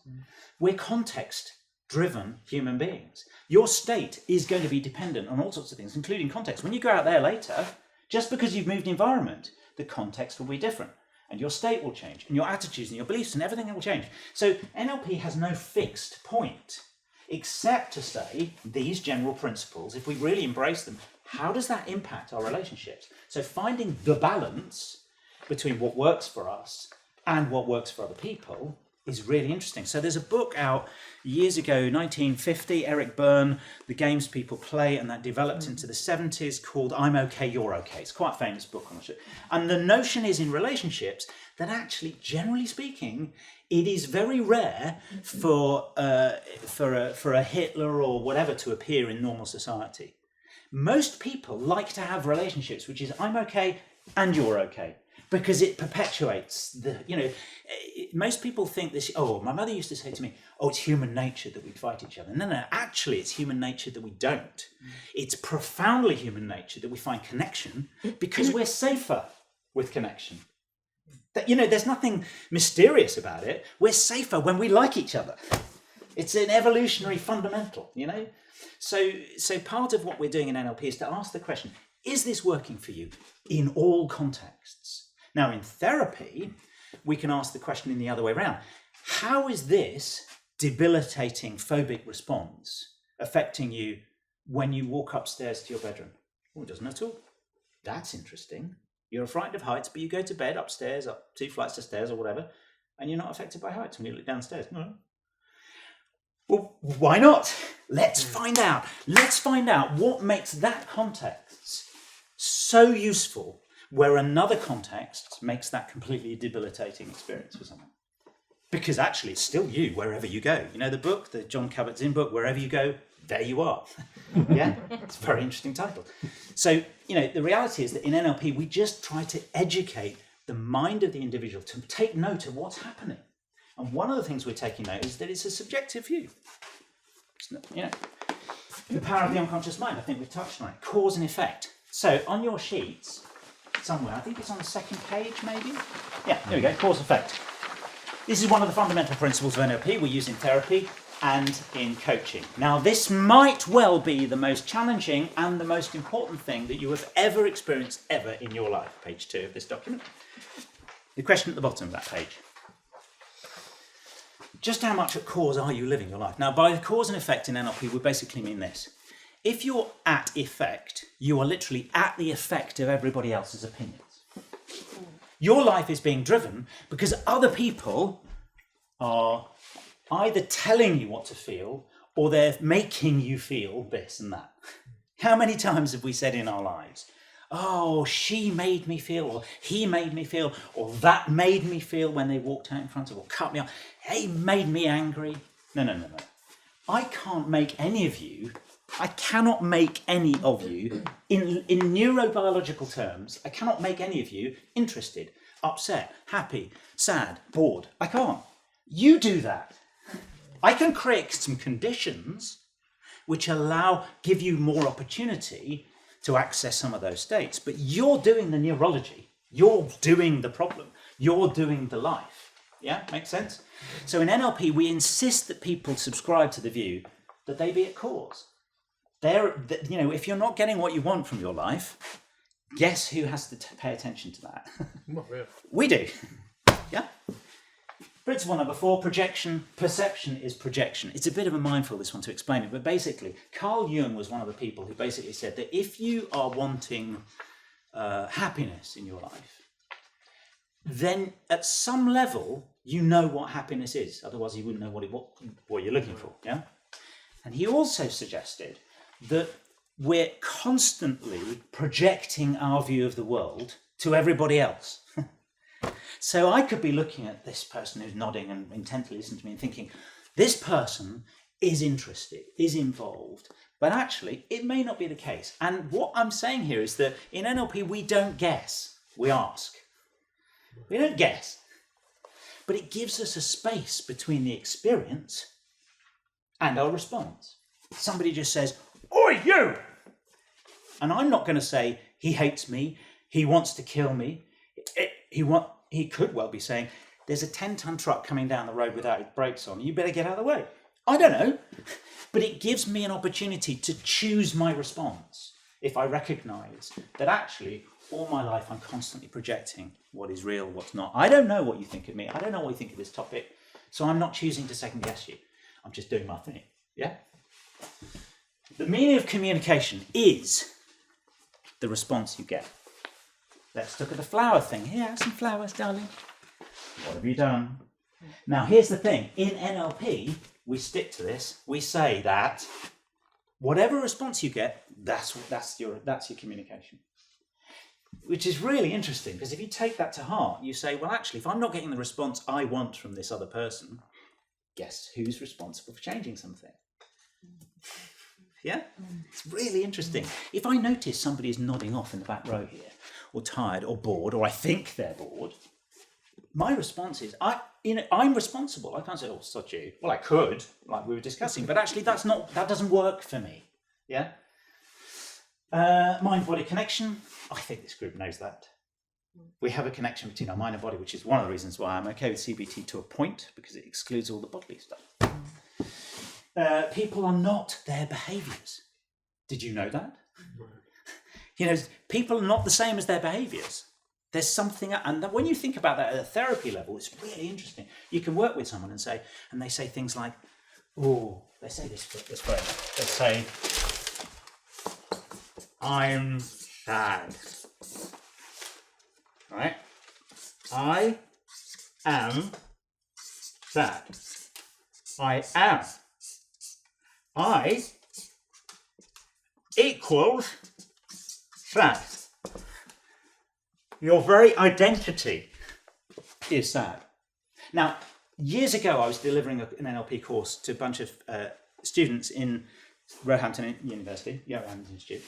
We're context-driven human beings. Your state is going to be dependent on all sorts of things, including context. When you go out there later, just because you've moved environment, the context will be different, and your state will change, and your attitudes and your beliefs and everything will change. So NLP has no fixed point, except to say these general principles. If we really embrace them, how does that impact our relationships? So finding the balance between what works for us and what works for other people is really interesting. So there's a book out years ago, 1950, Eric Byrne, The Games People Play, and that developed into the 70s, called I'm Okay, You're Okay. It's quite a famous book on it. And the notion is in relationships that actually, generally speaking, it is very rare for a Hitler or whatever to appear in normal society. Most people like to have relationships which is I'm okay and you're okay, because it perpetuates most people think this, my mother used to say to me, it's human nature that we fight each other. No, actually it's human nature that we don't. It's profoundly human nature that we find connection because we're safer with connection. There's nothing mysterious about it. We're safer when we like each other. It's an evolutionary fundamental, So part of what we're doing in NLP is to ask the question, is this working for you in all contexts? Now, in therapy, we can ask the question in the other way around. How is this debilitating phobic response affecting you when you walk upstairs to your bedroom? It doesn't at all. That's interesting. You're frightened of heights, but you go to bed upstairs, up 2 flights of stairs or whatever, and you're not affected by heights when you look downstairs. No. Well, why not? Let's find out. Let's find out what makes that context so useful where another context makes that completely debilitating experience for someone. Because actually it's still you wherever you go. The book, the John Kabat-Zinn book, wherever you go, there you are. Yeah, it's a very interesting title. So, the reality is that in NLP, we just try to educate the mind of the individual to take note of what's happening. And one of the things we're taking note is that it's a subjective view. The power of the unconscious mind, I think we've touched on it. Cause and effect. So on your sheets, somewhere, I think it's on the second page maybe. Yeah, there we go, cause effect. This is one of the fundamental principles of NLP we use in therapy and in coaching. Now this might well be the most challenging and the most important thing that you have ever experienced ever in your life. Page 2 of this document. The question at the bottom of that page. Just how much at cause are you living your life? Now by cause and effect in NLP we basically mean this. If you're at effect, you are literally at the effect of everybody else's opinions. Your life is being driven because other people are either telling you what to feel or they're making you feel this and that. How many times have we said in our lives, oh, she made me feel, or he made me feel, or that made me feel when they walked out in front of, or cut me off. He made me angry. No. I can't make any of you, I cannot make any of you, in neurobiological terms, I cannot make any of you interested, upset, happy, sad, bored. I can't. You do that. I can create some conditions which give you more opportunity to access some of those states. But you're doing the neurology. You're doing the problem. You're doing the life. Yeah, makes sense? So in NLP, we insist that people subscribe to the view that they be at cause. If you're not getting what you want from your life, guess who has to pay attention to that? Not really. We do. Yeah? Principle number 4, projection. Perception is projection. It's a bit of a mindful, this one, to explain it, but basically, Carl Jung was one of the people who basically said that if you are wanting happiness in your life, then at some level, you know what happiness is. Otherwise, you wouldn't know what you're looking for. Yeah? And he also suggested that we're constantly projecting our view of the world to everybody else. So I could be looking at this person who's nodding and intently listening to me and thinking, this person is interested, is involved, but actually it may not be the case. And what I'm saying here is that in NLP, we don't guess, we ask. We don't guess. But it gives us a space between the experience and our response. Somebody just says, "Oi, you!" And I'm not going to say, he hates me, he wants to kill me. He could well be saying, there's a 10-ton truck coming down the road without its brakes on. You better get out of the way. I don't know. But it gives me an opportunity to choose my response if I recognise that actually all my life I'm constantly projecting what is real, what's not. I don't know what you think of me. I don't know what you think of this topic. So I'm not choosing to second guess you. I'm just doing my thing. Yeah? The meaning of communication is the response you get. Let's look at the flower thing. Here, have some flowers, darling. What have you done? Now, here's the thing. In NLP, we stick to this. We say that whatever response you get, that's your communication. Which is really interesting, because if you take that to heart, you say, well, actually, if I'm not getting the response I want from this other person, guess who's responsible for changing something? Yeah? It's really interesting. If I notice somebody is nodding off in the back row here, or tired, or bored, or I think they're bored, my response is, I'm responsible. I can't say, oh, sod you. Well, I could, like we were discussing, but actually that doesn't work for me. Yeah? Mind-body connection. I think this group knows that. We have a connection between our mind and body, which is one of the reasons why I'm okay with CBT to a point, because it excludes all the bodily stuff. People are not their behaviours. Did you know that? People are not the same as their behaviours. There's something, and when you think about that at a therapy level, it's really interesting. You can work with someone and they say things like, they say this phrase. They say, I'm sad. Right? I am sad. I am. I equals sad. Your very identity is sad. Now, years ago, I was delivering an NLP course to a bunch of students in Roehampton University, Roehampton Institute.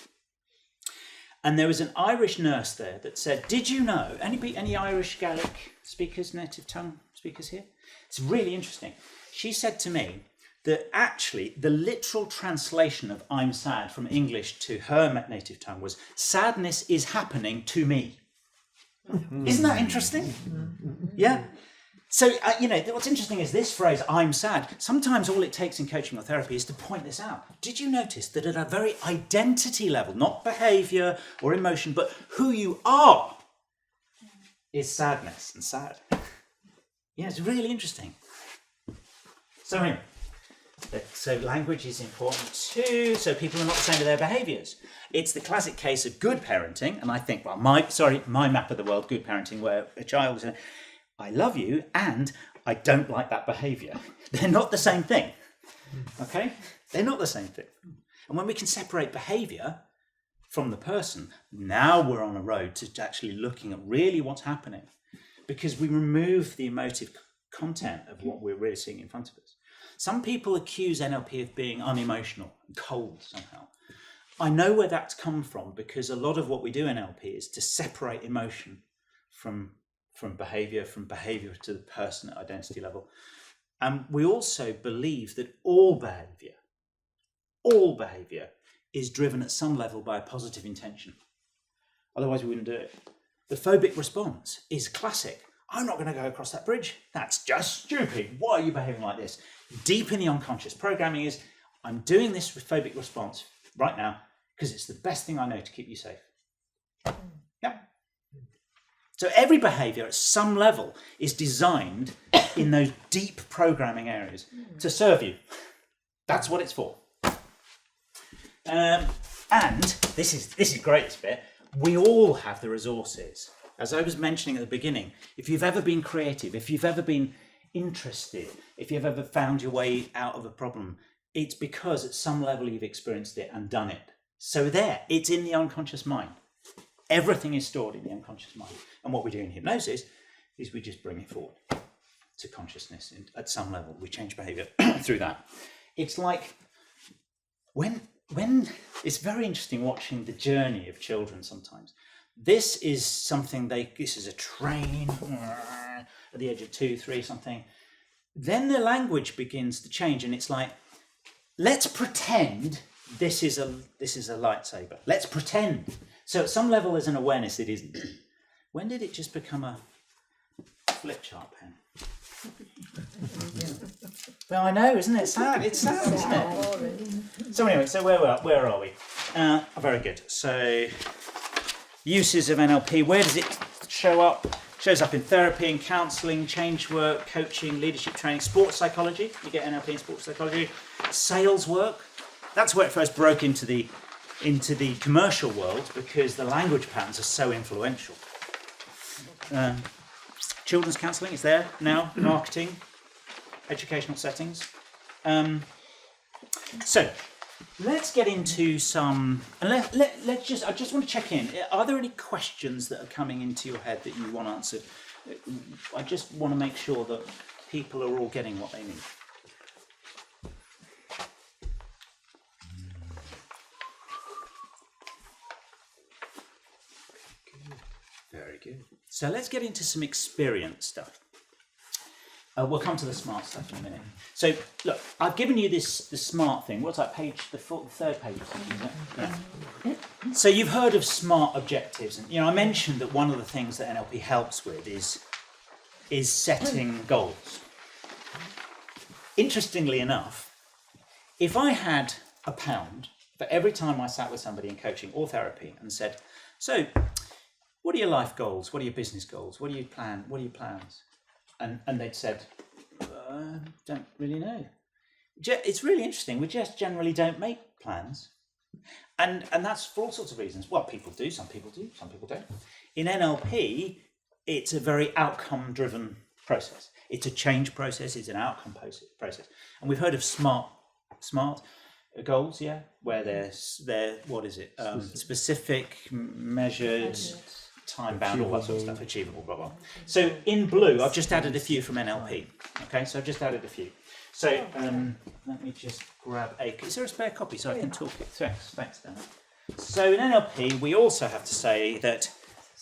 And there was an Irish nurse there that said, did you know, any Irish Gaelic speakers, native tongue speakers here? It's really interesting. She said to me that actually the literal translation of I'm sad from English to her native tongue was, sadness is happening to me. Isn't that interesting? Yeah. So, what's interesting is this phrase, I'm sad. Sometimes all it takes in coaching or therapy is to point this out. Did you notice that at a very identity level, not behaviour or emotion, but who you are is sadness and sad? Yeah, it's really interesting. So anyway, so language is important too. So people are not the same with their behaviours. It's the classic case of good parenting, and I think, my map of the world, good parenting, where a child is, I love you, and I don't like that behaviour. They're not the same thing. Okay? They're not the same thing. And when we can separate behaviour from the person, now we're on a road to actually looking at really what's happening, because we remove the emotive content of what we're really seeing in front of us. Some people accuse NLP of being unemotional and cold somehow. I know where that's come from, because a lot of what we do in NLP is to separate emotion from behavior to the person at identity level. And we also believe that all behavior is driven at some level by a positive intention. Otherwise we wouldn't do it. The phobic response is classic. I'm not going to go across that bridge. That's just stupid. Why are you behaving like this? Deep in the unconscious, programming is, I'm doing this with phobic response right now because it's the best thing I know to keep you safe. Yep. So every behavior at some level is designed in those deep programming areas to serve you. That's what it's for. And this is great, this bit. We all have the resources. As I was mentioning at the beginning, if you've ever been creative, if you've ever been interested, if you've ever found your way out of a problem, it's because at some level you've experienced it and done it. So there, it's in the unconscious mind. Everything is stored in the unconscious mind. And what we do in hypnosis is we just bring it forward to consciousness at some level. We change behavior through that. It's like when it's very interesting watching the journey of children sometimes. This is something this is a train at the age of 2, 3, something. Then the language begins to change, and it's like, let's pretend this is a lightsaber. Let's pretend. So at some level there's an awareness it isn't. When did it just become a flip chart pen? Well, I know, isn't it sad? It's sad, isn't it? So anyway, so where are we? Very good. So uses of NLP, where does it show up? Shows up in therapy and counselling, change work, coaching, leadership training, sports psychology. You get NLP in sports psychology. Sales work. That's where it first broke into the commercial world, because the language patterns are so influential. Children's counselling is there now, marketing, educational settings. So let's get into some, and I just want to check in. Are there any questions that are coming into your head that you want answered? I just want to make sure that people are all getting what they need. Very good. So let's get into some experience stuff. We'll come to the smart stuff in a minute. So look, I've given you the smart thing. What's that page? The third page. Isn't it? Yeah. So you've heard of SMART objectives, and I mentioned that one of the things that NLP helps with is setting goals. Interestingly enough, if I had £1 for every time I sat with somebody in coaching or therapy and said, "So, what are your life goals? What are your business goals? What do you plan? What are your plans?" And they'd said, "Don't really know." It's really interesting. We just generally don't make plans, and that's for all sorts of reasons. Well, people do. Some people don't. In NLP, it's a very outcome-driven process. It's a change process. It's an outcome process. And we've heard of SMART goals, yeah, where they're what is it? Specific, measured, time-bound, all that sort of stuff, achievable, blah, blah. So in blue, I've just added a few from NLP. Okay, so I've just added a few. So let me just grab is there a spare copy so I can talk it? Thanks, Dan. So in NLP, we also have to say that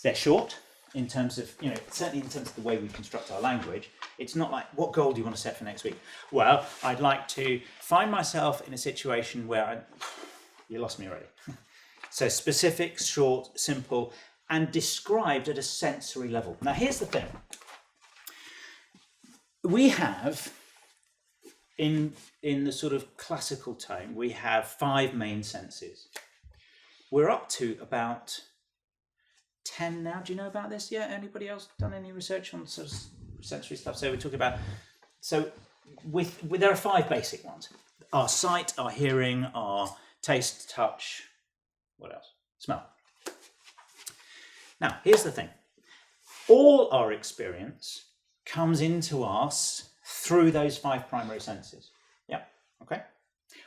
they're short in terms of, certainly in terms of the way we construct our language. It's not like, what goal do you want to set for next week? Well, I'd like to find myself in a situation where you lost me already. So specific, short, simple, and described at a sensory level. Now, here's the thing. We have, in the sort of classical tone, we have 5 main senses. We're up to about 10 now. Do you know about this? Yeah, anybody else done any research on sort of sensory stuff? So we're talking about, there are 5 basic ones. Our sight, our hearing, our taste, touch, what else? Smell. Now, here's the thing. All our experience comes into us through those 5 primary senses. Yeah, okay?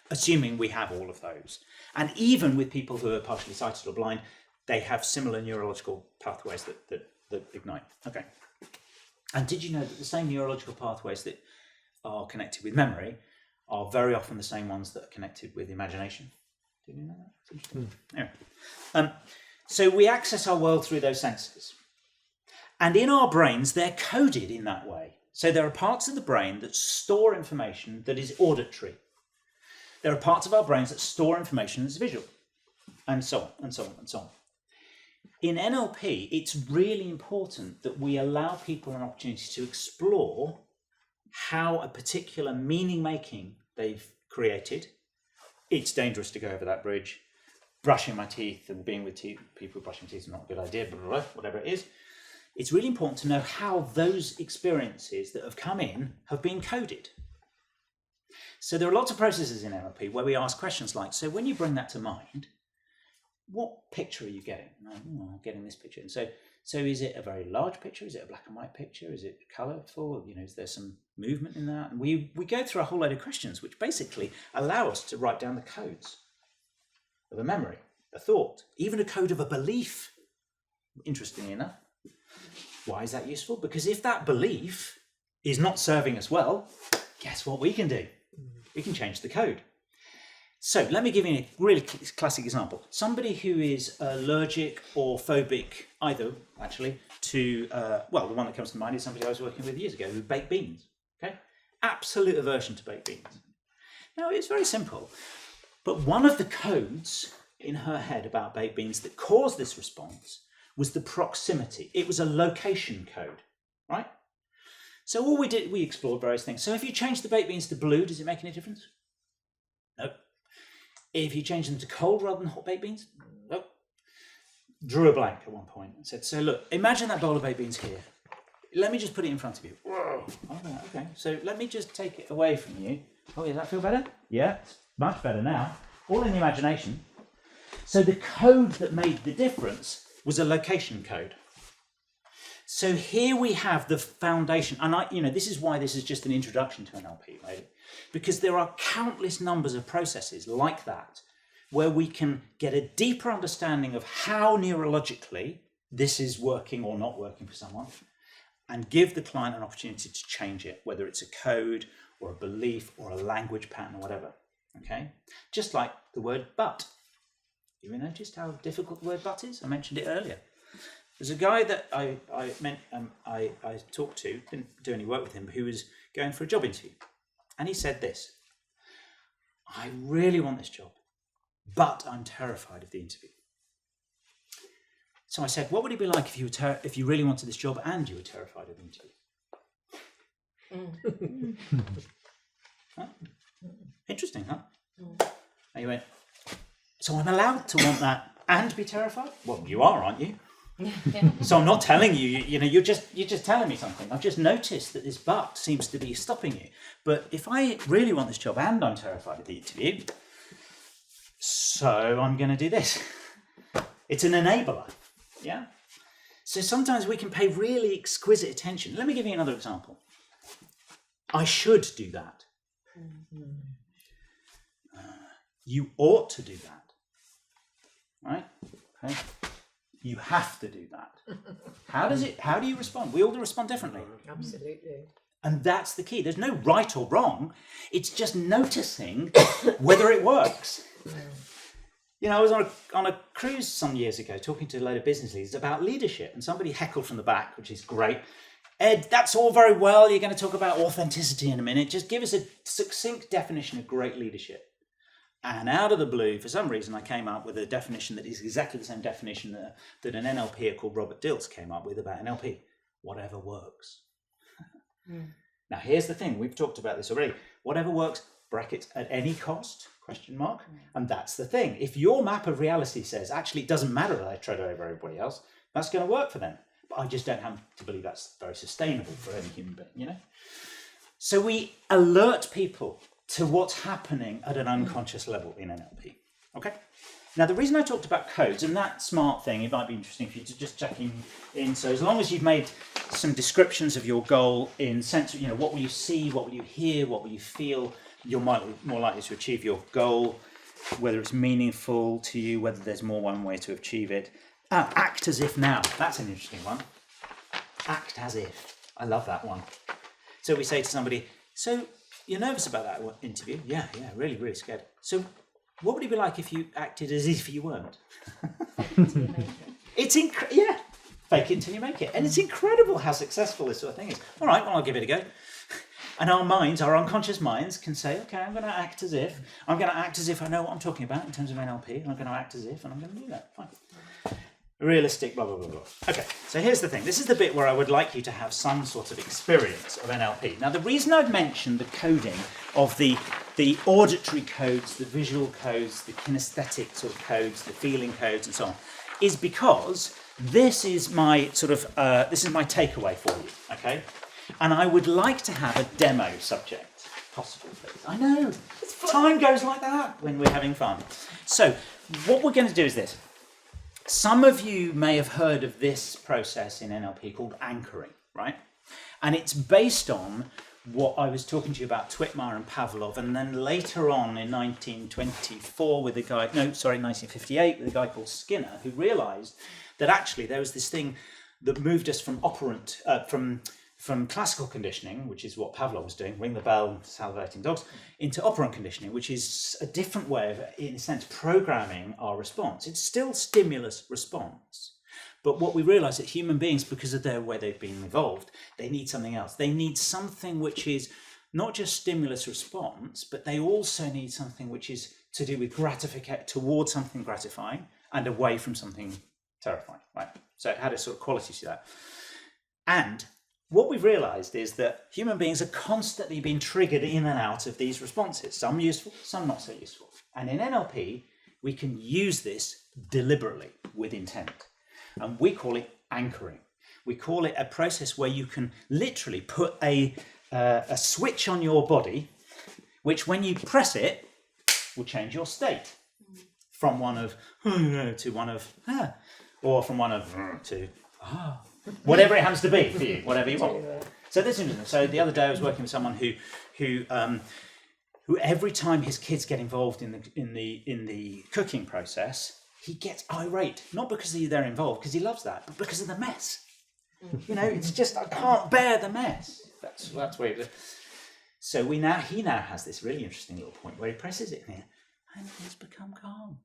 assuming we have all of those. And even with people who are partially sighted or blind, they have similar neurological pathways that ignite. Okay. And did you know that the same neurological pathways that are connected with memory are very often the same ones that are connected with imagination? Did you know that? It's interesting. Anyway. So we access our world through those senses. And in our brains, they're coded in that way. So there are parts of the brain that store information that is auditory. There are parts of our brains that store information that's visual, and so on, and so on, and so on. In NLP, it's really important that we allow people an opportunity to explore how a particular meaning making they've created. It's dangerous to go over that bridge. Brushing my teeth and being with people brushing teeth is not a good idea, blah, blah, blah, whatever it is. It's really important to know how those experiences that have come in have been coded. So there are lots of processes in NLP where we ask questions like, so when you bring that to mind, what picture are you getting? I'm getting this picture. And so is it a very large picture? Is it a black and white picture? Is it colourful? Is there some movement in that? And we go through a whole load of questions which basically allow us to write down the codes of a memory, a thought, even a code of a belief, interestingly enough. Why is that useful? Because if that belief is not serving us well, guess what we can do? We can change the code. So let me give you a really classic example. Somebody who is allergic or phobic, either actually, to, the one that comes to mind is somebody I was working with years ago with baked beans. Okay, absolute aversion to baked beans. Now, it's very simple, but one of the codes in her head about baked beans that caused this response was the proximity. It was a location code, right? So all we did, we explored various things. So if you change the baked beans to blue, does it make any difference? No. If you change them to cold rather than hot baked beans? No. Drew a blank at one point and said, so look, imagine that bowl of baked beans here. Let me just put it in front of you. Whoa. Okay, so let me just take it away from you. Oh, does that feel better? Yeah, it's much better now. All in the imagination. So the code that made the difference was a location code. So here we have the foundation, and this is why this is just an introduction to NLP, right? Because there are countless numbers of processes like that where we can get a deeper understanding of how neurologically this is working or not working for someone, and give the client an opportunity to change it, whether it's a code or a belief or a language pattern or whatever. Okay, just like the word but. You noticed how difficult the word but is? I mentioned it earlier. There's a guy that I talked to, didn't do any work with him, but who was going for a job interview. And he said this: I really want this job, but I'm terrified of the interview. So I said, what would it be like if you really wanted this job and you were terrified of the interview? Huh? Interesting, huh? And he went, so I'm allowed to want that and be terrified? Well, you are, aren't you? So I'm not telling you, you're just telling me something. I've just noticed that this but seems to be stopping you. But if I really want this job and I'm terrified of the interview, so I'm going to do this. It's an enabler, yeah? So sometimes we can pay really exquisite attention. Let me give you another example. I should do that. You ought to do that. Right? Okay. You have to do that. How do you respond? We all respond differently. Absolutely. And that's the key. There's no right or wrong. It's just noticing whether it works. I was on a cruise some years ago talking to a load of business leaders about leadership, and somebody heckled from the back, which is great. Ed, that's all very well. You're going to talk about authenticity in a minute. Just give us a succinct definition of great leadership. And out of the blue, for some reason, I came up with a definition that is exactly the same definition that an NLPer called Robert Dilts came up with about NLP. Whatever works. Now, here's the thing. We've talked about this already. Whatever works, brackets, at any cost, question mark. And that's the thing. If your map of reality says, actually, it doesn't matter that I tread over everybody else, that's going to work for them. But I just don't happen to believe that's very sustainable for any human being, So we alert people to what's happening at an unconscious level in NLP. Okay? Now, the reason I talked about codes, and that smart thing, it might be interesting for you to just check in. So as long as you've made some descriptions of your goal in sense of, what will you see, what will you hear, what will you feel, you're more likely to achieve your goal, whether it's meaningful to you, whether there's more one way to achieve it. Act as if now. That's an interesting one. Act as if. I love that one. So we say to somebody, so you're nervous about that interview? Yeah, really, really scared. So what would it be like if you acted as if you weren't? It's fake it until you make it. And it's incredible how successful this sort of thing is. All right, well, I'll give it a go. And our minds, our unconscious minds, can say, okay, I'm going to act as if. I'm going to act as if I know what I'm talking about in terms of NLP. And I'm going to act as if, and I'm going to do that. Fine. Realistic, blah, blah, blah, blah. Okay, so here's the thing. This is the bit where I would like you to have some sort of experience of NLP. Now, the reason I've mentioned the coding of the auditory codes, the visual codes, the kinesthetic sort of codes, the feeling codes, and so on, is because this is my takeaway for you, okay? And I would like to have a demo subject, if possible, please. I know, time goes like that when we're having fun. So, what we're going to do is this. Some of you may have heard of this process in NLP called anchoring, right? And it's based on what I was talking to you about, Twitmeyer and Pavlov, and then later on in 1958 with a guy called Skinner, who realised that actually there was this thing that moved us from from classical conditioning, which is what Pavlov was doing, ring the bell, salivating dogs, into operant conditioning, which is a different way of, in a sense, programming our response. It's still stimulus response. But what we realise that human beings, because of their way they've been evolved, they need something else. They need something which is not just stimulus response, but they also need something which is to do with towards something gratifying and away from something terrifying, right? So it had a sort of quality to that. And what we've realised is that human beings are constantly being triggered in and out of these responses, some useful, some not so useful. And in NLP, we can use this deliberately with intent. And we call it anchoring. We call it a process where you can literally put a switch on your body, which when you press it, will change your state from one of to one of or from one of to whatever it happens to be for you, whatever you want. So this is interesting. So the other day I was working with someone who every time his kids get involved in the cooking process, he gets irate, not because they're involved, because he loves that, but because of the mess. You know, it's just, I can't bear the mess. That's where it is. So he now has this really interesting little point where he presses it here, and he's become calm.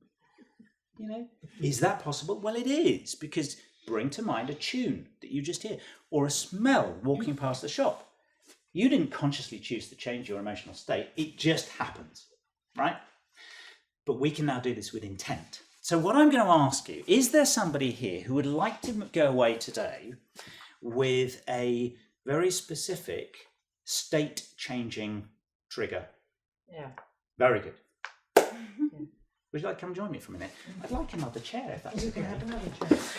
You know, is that possible? Well, it is, because bring to mind a tune that you just hear, or a smell walking past the shop. You didn't consciously choose to change your emotional state. It just happens, right? But we can now do this with intent. So what I'm going to ask you, is there somebody here who would like to go away today with a very specific state-changing trigger? Yeah. Very good. Would you like to come join me for a minute? I'd like another chair, if that's okay.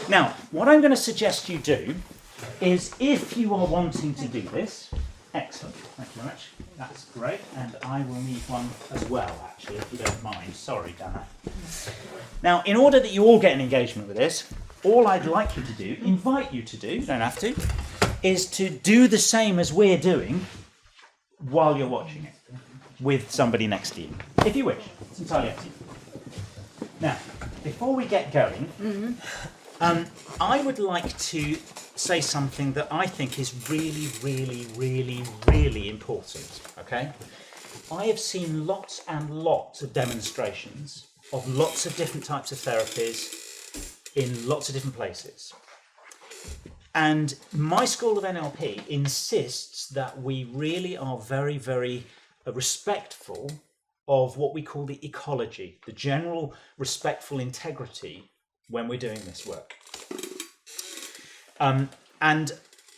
Now, what I'm going to suggest you do is, if you are wanting to do this, excellent, thank you very much, that's great, and I will need one as well, actually, if you don't mind. Sorry, Dana. Now, in order that you all get an engagement with this, all I'd like you to do, invite you to do, you don't have to, is to do the same as we're doing while you're watching it, with somebody next to you, if you wish. It's entirely up to you. Now, before we get going, I would like to say something that I think is really, really, really, really important, okay? I have seen lots and lots of demonstrations of lots of different types of therapies in lots of different places. And my school of NLP insists that we really are very, very respectful of what we call the ecology, the general respectful integrity when we're doing this work. And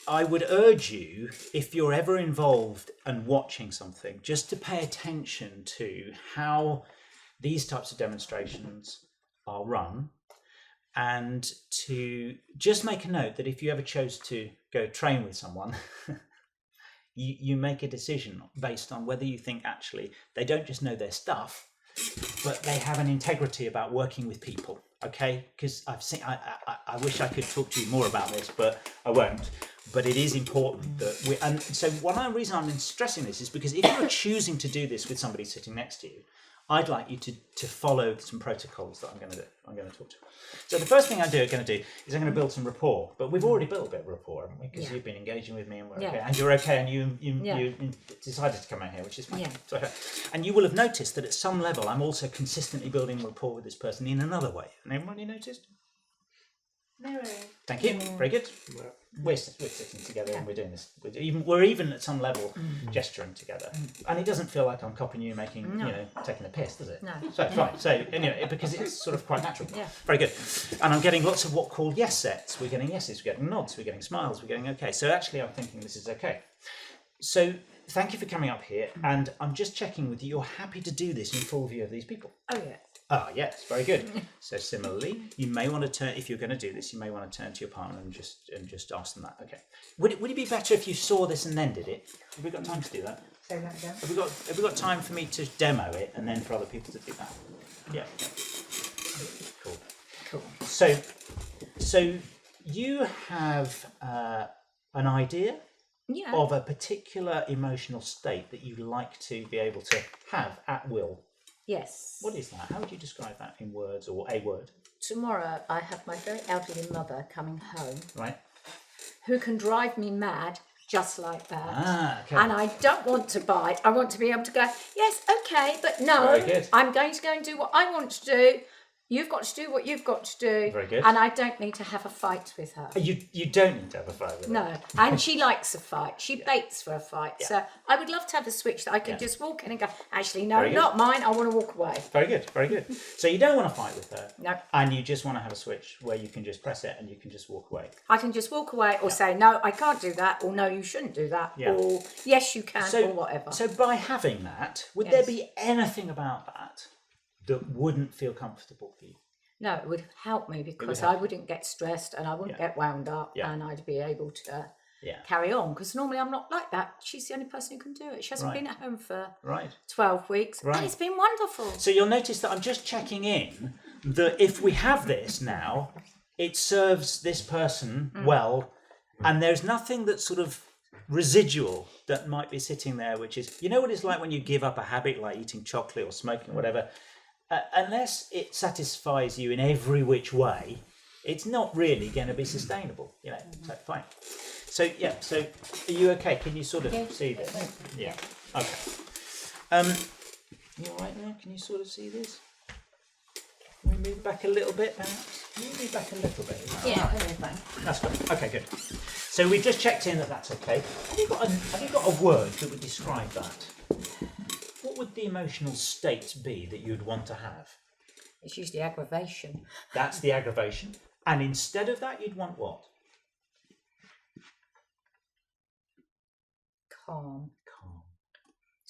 I would urge you, if you're ever involved and watching something, just to pay attention to how these types of demonstrations are run, and to just make a note that if you ever chose to go train with someone, you make a decision based on whether you think actually they don't just know their stuff, but they have an integrity about working with people. Okay, because I've seen. I wish I could talk to you more about this, but I won't. But it is important that we. And so one reason I'm stressing this is because if you're choosing to do this with somebody sitting next to you, I'd like you to follow some protocols that I'm going to do. I'm going to talk to. So the first thing I'm going to do is I'm going to build some rapport. But we've already built a bit of rapport, haven't we? Because you've been engaging with me and we're okay, and you're okay, and you decided to come out here, which is fine. Yeah. So, okay. And you will have noticed that at some level I'm also consistently building rapport with this person in another way. And everybody noticed? Neuro. Thank you. Very good. We're sitting together and we're doing this. We're even at some level gesturing together, and it doesn't feel like I'm copying you, making taking a piss, does it? No. So fine. So anyway, because it's sort of quite natural. Yeah. Very good. And I'm getting lots of what called yes sets. We're getting yeses. We're getting nods. We're getting smiles. We're getting okay. So actually, I'm thinking this is okay. So thank you for coming up here, and I'm just checking with you. You're happy to do this in full view of these people. Oh yeah. Ah, yes, very good. So similarly, you may want to turn, if you're going to do this, you may want to turn to your partner and just ask them that. Okay. Would it be better if you saw this and then did it? Have we got time to do that? Say that again. Have we got time for me to demo it and then for other people to do that? Yeah. Cool. So you have an idea of a particular emotional state that you'd like to be able to have at will. Yes. What is that? How would you describe that in words or a word? Tomorrow I have my very elderly mother coming home, Right. who can drive me mad just like that. Ah, okay. And I don't want to bite. I want to be able to go, yes, okay, but no, Very good. I'm going to go and do what I want to do. You've got to do what you've got to do. Very good. And I don't need to have a fight with her. You don't need to have a fight with her. No, and she likes a fight. She baits for a fight. Yeah. So I would love to have a switch that I could just walk in and go, actually, no, Very good. not mine. I want to walk away. Very good, very good. So you don't want to fight with her. No. And you just want to have a switch where you can just press it and you can just walk away. I can just walk away or say, no, I can't do that, or no, you shouldn't do that, Yeah. or yes, you can, or whatever. So by having that, would there be anything about that wouldn't feel comfortable for you? No, it would help me because help. I wouldn't get stressed and I wouldn't get wound up and I'd be able to carry on. Because normally I'm not like that. She's the only person who can do it. She hasn't been at home for 12 weeks. Right. And it's been wonderful. So you'll notice that I'm just checking in that if we have this now, it serves this person well, and there's nothing that's sort of residual that might be sitting there, which is, you know what it's like when you give up a habit like eating chocolate or smoking or whatever. Unless it satisfies you in every which way, it's not really going to be sustainable, So fine. So so are you okay? Can you sort of see this? Yeah. Okay. You all right now? Can you sort of see this? Can we move back a little bit, perhaps? Can you move back a little bit? Yeah, everything. That's good. Okay, good. So we've just checked in that that's okay. Have you got a word that would describe that? What would the emotional state be that you'd want to have? It's usually aggravation. That's the aggravation. And instead of that, you'd want what? Calm. Calm.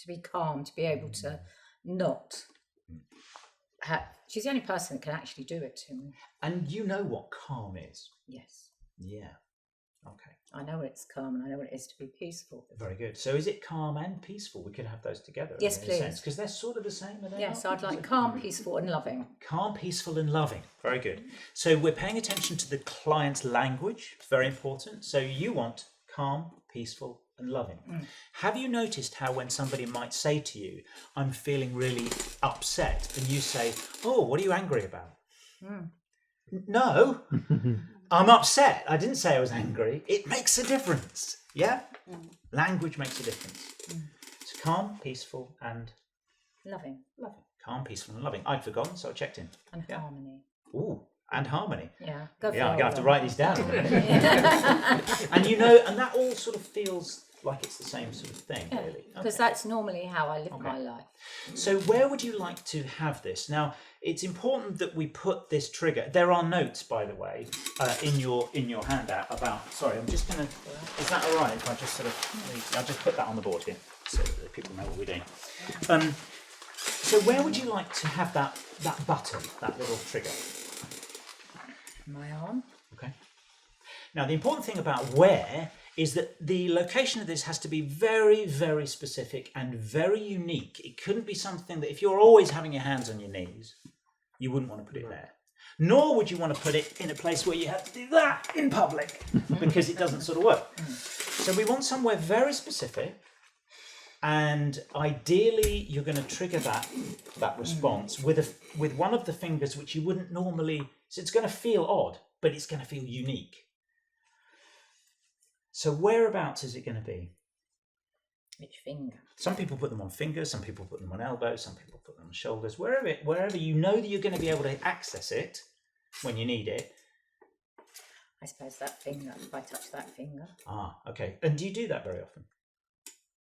To be calm, to be able to not have... She's the only person that can actually do it to me. And you know what calm is? Yes. Yeah. Okay. I know what it's calm and I know what it is to be peaceful. Very good. So is it calm and peaceful? We could have those together. Yes, please. Because they're sort of the same, are they? Yes, not? I'd like calm, peaceful and loving. Calm, peaceful and loving. Very good. So we're paying attention to the client's language. Very important. So you want calm, peaceful and loving. Have you noticed how when somebody might say to you, I'm feeling really upset, and you say, oh, what are you angry about? No, I'm upset. I didn't say I was angry. It makes a difference. Yeah? Language makes a difference. It's calm, peaceful and Loving. loving. Calm, peaceful and loving. I'd forgotten, so I checked in. And harmony. Ooh, and harmony. Yeah. Go for Yeah, I'm it. going to have to write these down. And that all sort of feels like it's the same sort of thing, really. Because Okay. that's normally how I live my life. So where would you like to have this? Now, it's important that we put this trigger. There are notes, by the way, in your handout about. Sorry, I'm just going to. Is that all right? If I just sort of, I'll just put that on the board here so that people know what we're doing. So where would you like to have that button, that little trigger? My arm. Okay. Now, the important thing about where is that the location of this has to be very, very specific and very unique. It couldn't be something that if you're always having your hands on your knees, you wouldn't want to put it there. Nor would you want to put it in a place where you have to do that in public, because it doesn't sort of work. So we want somewhere very specific, and ideally you're going to trigger that response with one of the fingers which you wouldn't normally. So it's going to feel odd, but it's going to feel unique. So whereabouts is it going to be? Which finger? Some people put them on fingers, some people put them on elbows, some people put them on shoulders. Wherever you know that you're going to be able to access it when you need it. I suppose that finger, if I touch that finger. Ah, okay. And do you do that very often?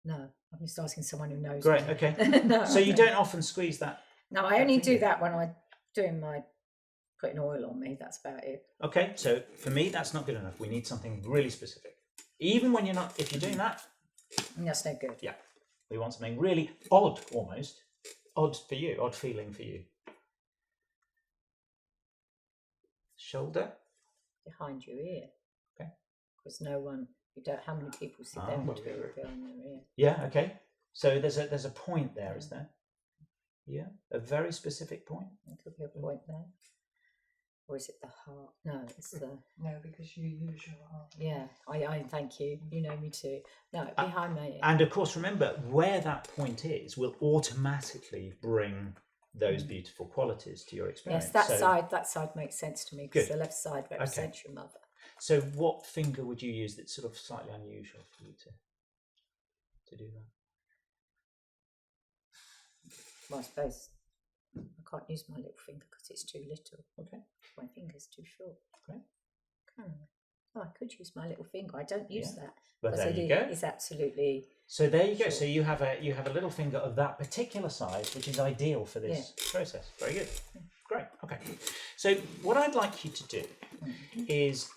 No, I'm just asking someone who knows. Great, me. okay. No, so you don't often squeeze that? No, I only do that when I'm doing my putting oil on me. That's about it. Okay, so for me, that's not good enough. We need something really specific. Even when you're not, if you're doing that. That's no good. Yeah. We want something really odd, almost. Odd for you, odd feeling for you. Shoulder. Behind your ear. Okay. Because no one, how many people sit down with it behind their ear? Yeah, okay. So there's a point there, is there? Yeah, a very specific point. There could be a point there. Or is it the heart? No, it's the... No, because you use your heart. Yeah, I thank you. You know me too. No, behind my ear. And of course, remember, where that point is will automatically bring those beautiful qualities to your experience. Yes, that side makes sense to me, because the left side represents your mother. So what finger would you use that's sort of slightly unusual for you to do that? Well, I suppose I can't use my little finger because it's too little. Okay. My finger's too short. Okay. Can I? Oh, I could use my little finger. I don't use that. But there you go. It's absolutely. So there you go. So you have a little finger of that particular size, which is ideal for this process. Very good. Great. Okay. So what I'd like you to do is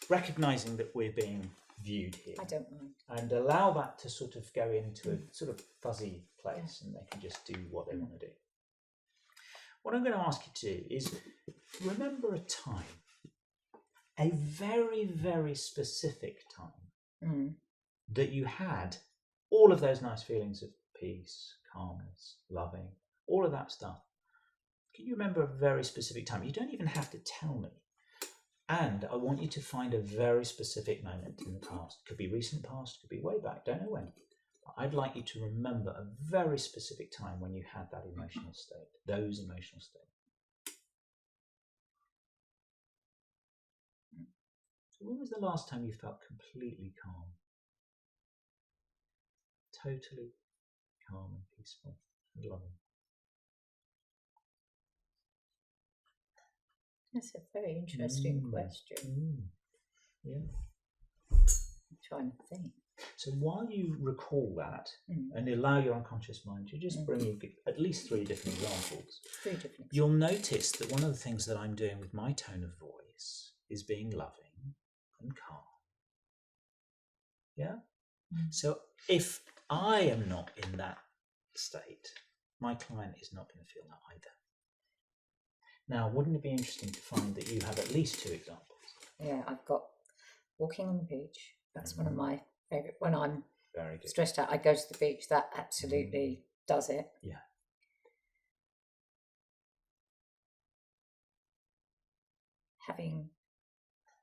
recognizing that we're being viewed here. I don't mind. And allow that to sort of go into a sort of fuzzy place, and they can just do what they want to do. What I'm going to ask you to do is remember a time, a very, very specific time that you had all of those nice feelings of peace, calmness, loving, all of that stuff. Can you remember a very specific time? You don't even have to tell me. And I want you to find a very specific moment in the past. Could be recent past, could be way back, don't know when. I'd like you to remember a very specific time when you had that emotional state, those emotional states. So when was the last time you felt completely calm? Totally calm and peaceful and loving? That's a very interesting question. Yeah. I'm trying to think. So while you recall that and allow your unconscious mind to just bring you at least 3 different examples, you'll notice that one of the things that I'm doing with my tone of voice is being loving and calm. Yeah? So if I am not in that state, my client is not going to feel that either. Now, wouldn't it be interesting to find that you have at least 2 examples? Yeah, I've got walking on the beach. That's one of my favourite. When I'm stressed out, I go to the beach. That absolutely does it. Yeah. Having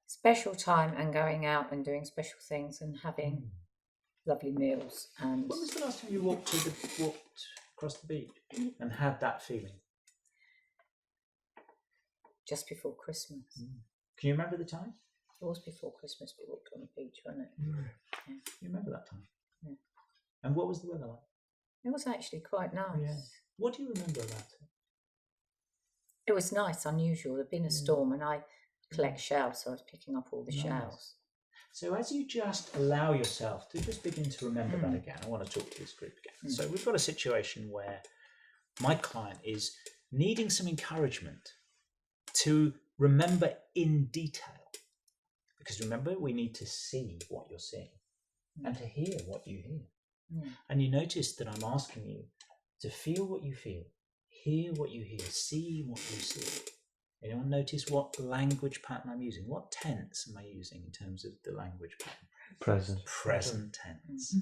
special time and going out and doing special things and having lovely meals. And when was the last time you walked across the beach and had that feeling? Just before Christmas. Can you remember the time? It was before Christmas we walked on the beach, wasn't it? Yeah. You remember that time? Yeah. And what was the weather like? It was actually quite nice. Yeah. What do you remember about it? It was nice, unusual. There'd been a storm and I collect shells, so I was picking up all the shells. So as you just allow yourself to just begin to remember that again, I want to talk to this group again. So we've got a situation where my client is needing some encouragement to remember in detail. Because remember, we need to see what you're seeing and to hear what you hear. And you notice that I'm asking you to feel what you feel, hear what you hear, see what you see. Anyone notice what language pattern I'm using? What tense am I using in terms of the language pattern? Present tense.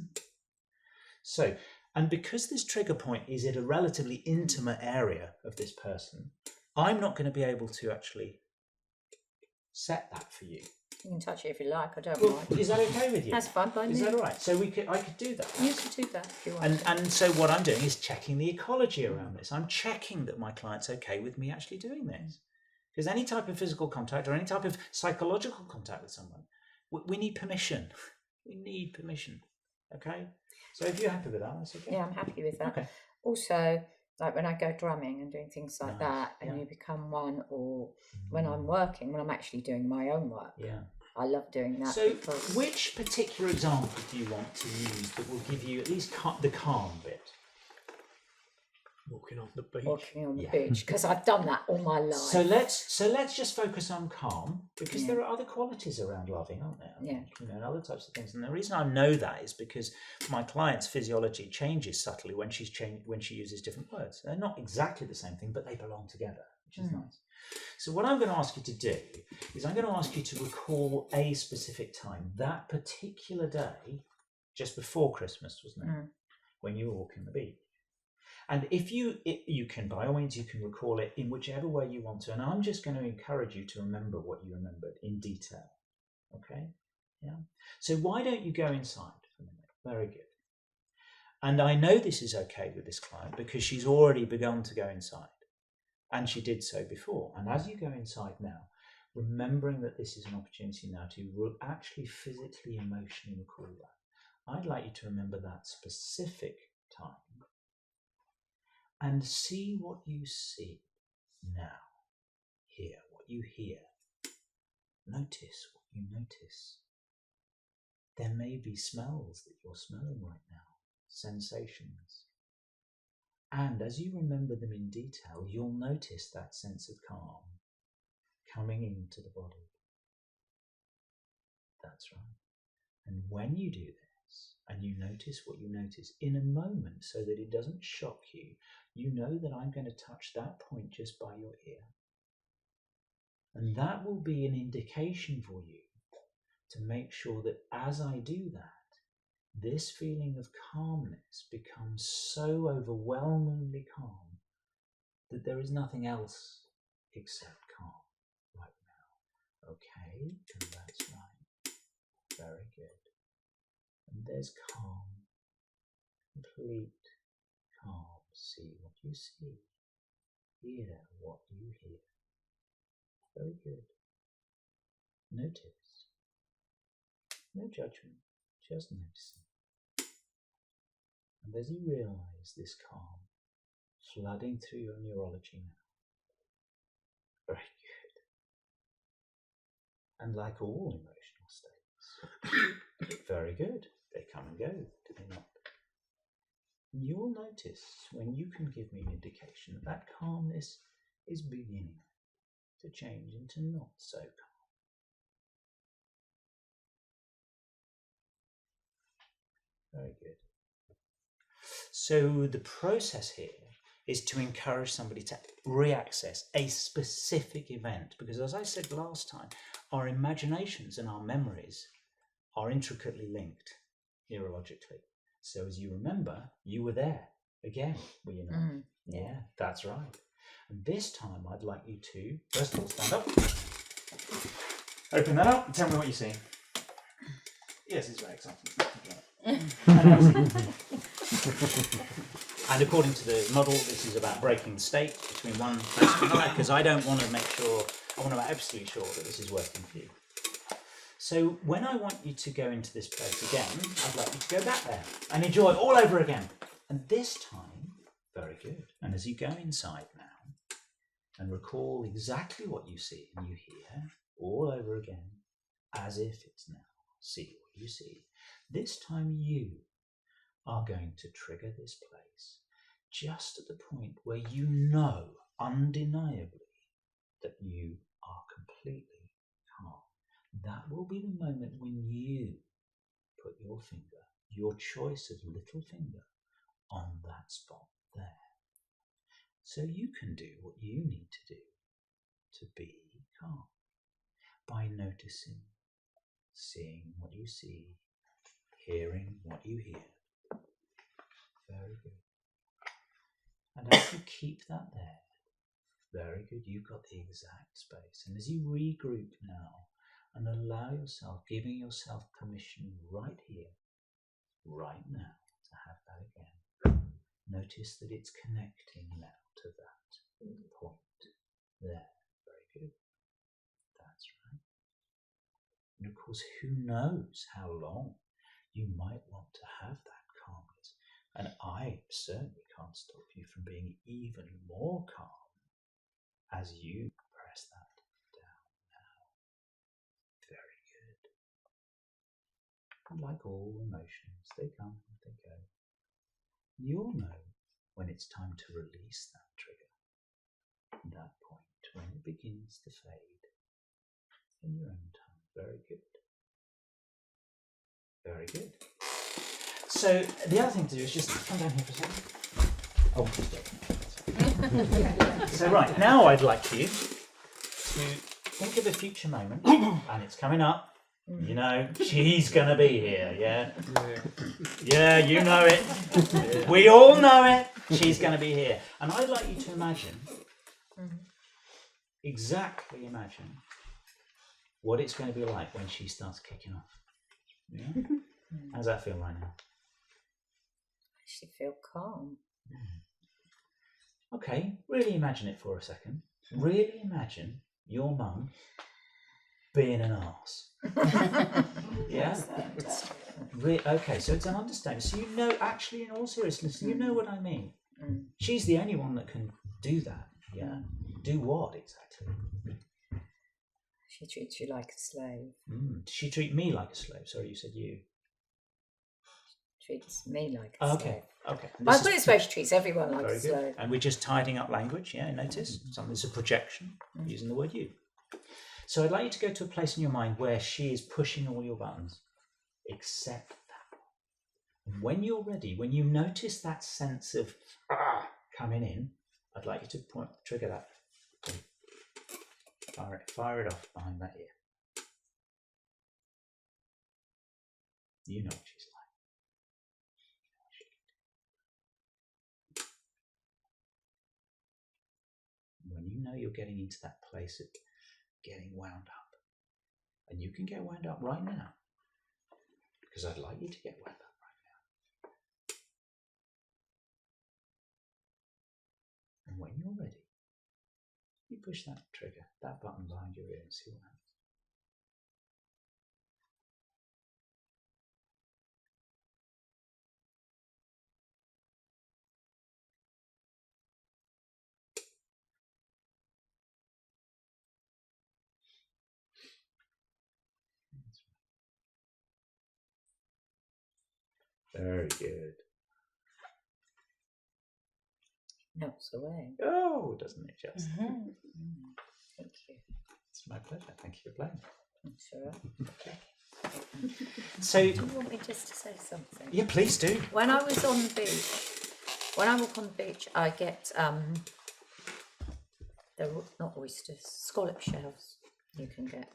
So, and because this trigger point is at a relatively intimate area of this person, I'm not going to be able to actually set that for you. You can touch it if you like. I don't Well, mind. is that okay with you? That's fine by me. Is that all right? So I could do that. You can do that if you want. And so what I'm doing is checking the ecology around this. I'm checking that my client's okay with me actually doing this. Because any type of physical contact or any type of psychological contact with someone, we need permission. We need permission. Okay? So if you're happy with that, that's okay. Yeah, I'm happy with that. Okay. Also, like when I go drumming and doing things like that, and you become one, or when I'm working, when I'm actually doing my own work. Yeah. I love doing that. So which particular example do you want to use that will give you at least the calm bit? Walking on the beach. Walking on the beach, because I've done that all my life. So let's just focus on calm, because there are other qualities around loving, aren't there? Yeah. You know, and other types of things. And the reason I know that is because my client's physiology changes subtly when she uses different words. They're not exactly the same thing, but they belong together, which is nice. So what I'm going to ask you to do is I'm going to ask you to recall a specific time, that particular day, just before Christmas, wasn't it? When you were walking the beach. And if you can, by all means, you can recall it in whichever way you want to. And I'm just going to encourage you to remember what you remembered in detail. Okay? Yeah. So why don't you go inside for a minute? Very good. And I know this is okay with this client because she's already begun to go inside. And she did so before. And as you go inside now, remembering that this is an opportunity now to actually physically, emotionally recall that, I'd like you to remember that specific time and see what you see now. Hear what you hear. Notice what you notice. There may be smells that you're smelling right now, sensations. And as you remember them in detail, you'll notice that sense of calm coming into the body. That's right. And when you do this, and you notice what you notice in a moment so that it doesn't shock you, you know that I'm going to touch that point just by your ear. And that will be an indication for you to make sure that as I do that, this feeling of calmness becomes so overwhelmingly calm that there is nothing else except calm right now. Okay, and that's right. Very good. And there's calm, complete calm. See what you see. Hear what you hear. Very good. Notice. No judgment, just noticing. And as you realize this calm flooding through your neurology now, very good. And like all emotional states, very good. They come and go, do they not? And you'll notice when you can give me an indication that that calmness is beginning to change into not so calm. Very good. So the process here is to encourage somebody to reaccess a specific event, because as I said last time, our imaginations and our memories are intricately linked neurologically. So as you remember, you were there again, were you not? Yeah, that's right. And this time I'd like you to, first of all, stand up. Open that up and tell me what you see. Yes, it's very exciting. And according to the model, this is about breaking the state between one place and another, because I want to be absolutely sure that this is working for you. So when I want you to go into this place again, I'd like you to go back there and enjoy it all over again. And this time, very good. And as you go inside now and recall exactly what you see and you hear all over again, as if it's now, see what you see. This time you are going to trigger this place just at the point where you know undeniably that you are completely calm. That will be the moment when you put your finger, your choice of little finger, on that spot there. So you can do what you need to do to be calm by noticing, seeing what you see, hearing what you hear. Very good. And as you keep that there, very good, you've got the exact space. And as you regroup now and allow yourself, giving yourself permission right here, right now, to have that again, notice that it's connecting now to that point there. Very good. That's right. And of course, who knows how long you might want to have that calmness. And I certainly can't stop you from being even more calm as you press that down now. Very good. And like all emotions, they come and they go. You'll know when it's time to release that trigger. At that point, when it begins to fade in your own time. Very good. Very good. So the other thing to do is just come down here for a second. Oh, just so right, now I'd like you to think of a future moment, and it's coming up. You know, she's going to be here, yeah? Yeah, you know it. Yeah. We all know it. She's going to be here. And I'd like you to imagine, exactly imagine, what it's going to be like when she starts kicking off. Yeah? How does that feel right now? I actually feel calm. Okay, really imagine it for a second. Really imagine your mum being an arse. Yeah? Okay, so it's an understanding. So you know, actually, in all seriousness, you know what I mean. She's the only one that can do that. Yeah? Do what exactly? She treats you like a slave. Does she treat me like a slave? Sorry, you said you. Treats me like a slave. Okay. I put it this way, she treats everyone like a slave. Good. And we're just tidying up language, yeah, notice? Something's a projection, using the word you. So I'd like you to go to a place in your mind where she is pushing all your buttons, except that one. And when you're ready, when you notice that sense of coming in, I'd like you to trigger that. Fire it off behind that ear. You know what she's like. When you know you're getting into that place of getting wound up, and you can get wound up right now, because I'd like you to get wound up right now. And when you're ready, you push that trigger, that button behind your ear, and see what happens. Very good. Melts away. Oh, doesn't it just? Thank you. It's my pleasure. Thank you for playing. That's all right. So, do you want me just to say something? Yeah, please do. When I was on the beach, when I walk on the beach, I get they're not oysters, scallop shells you can get.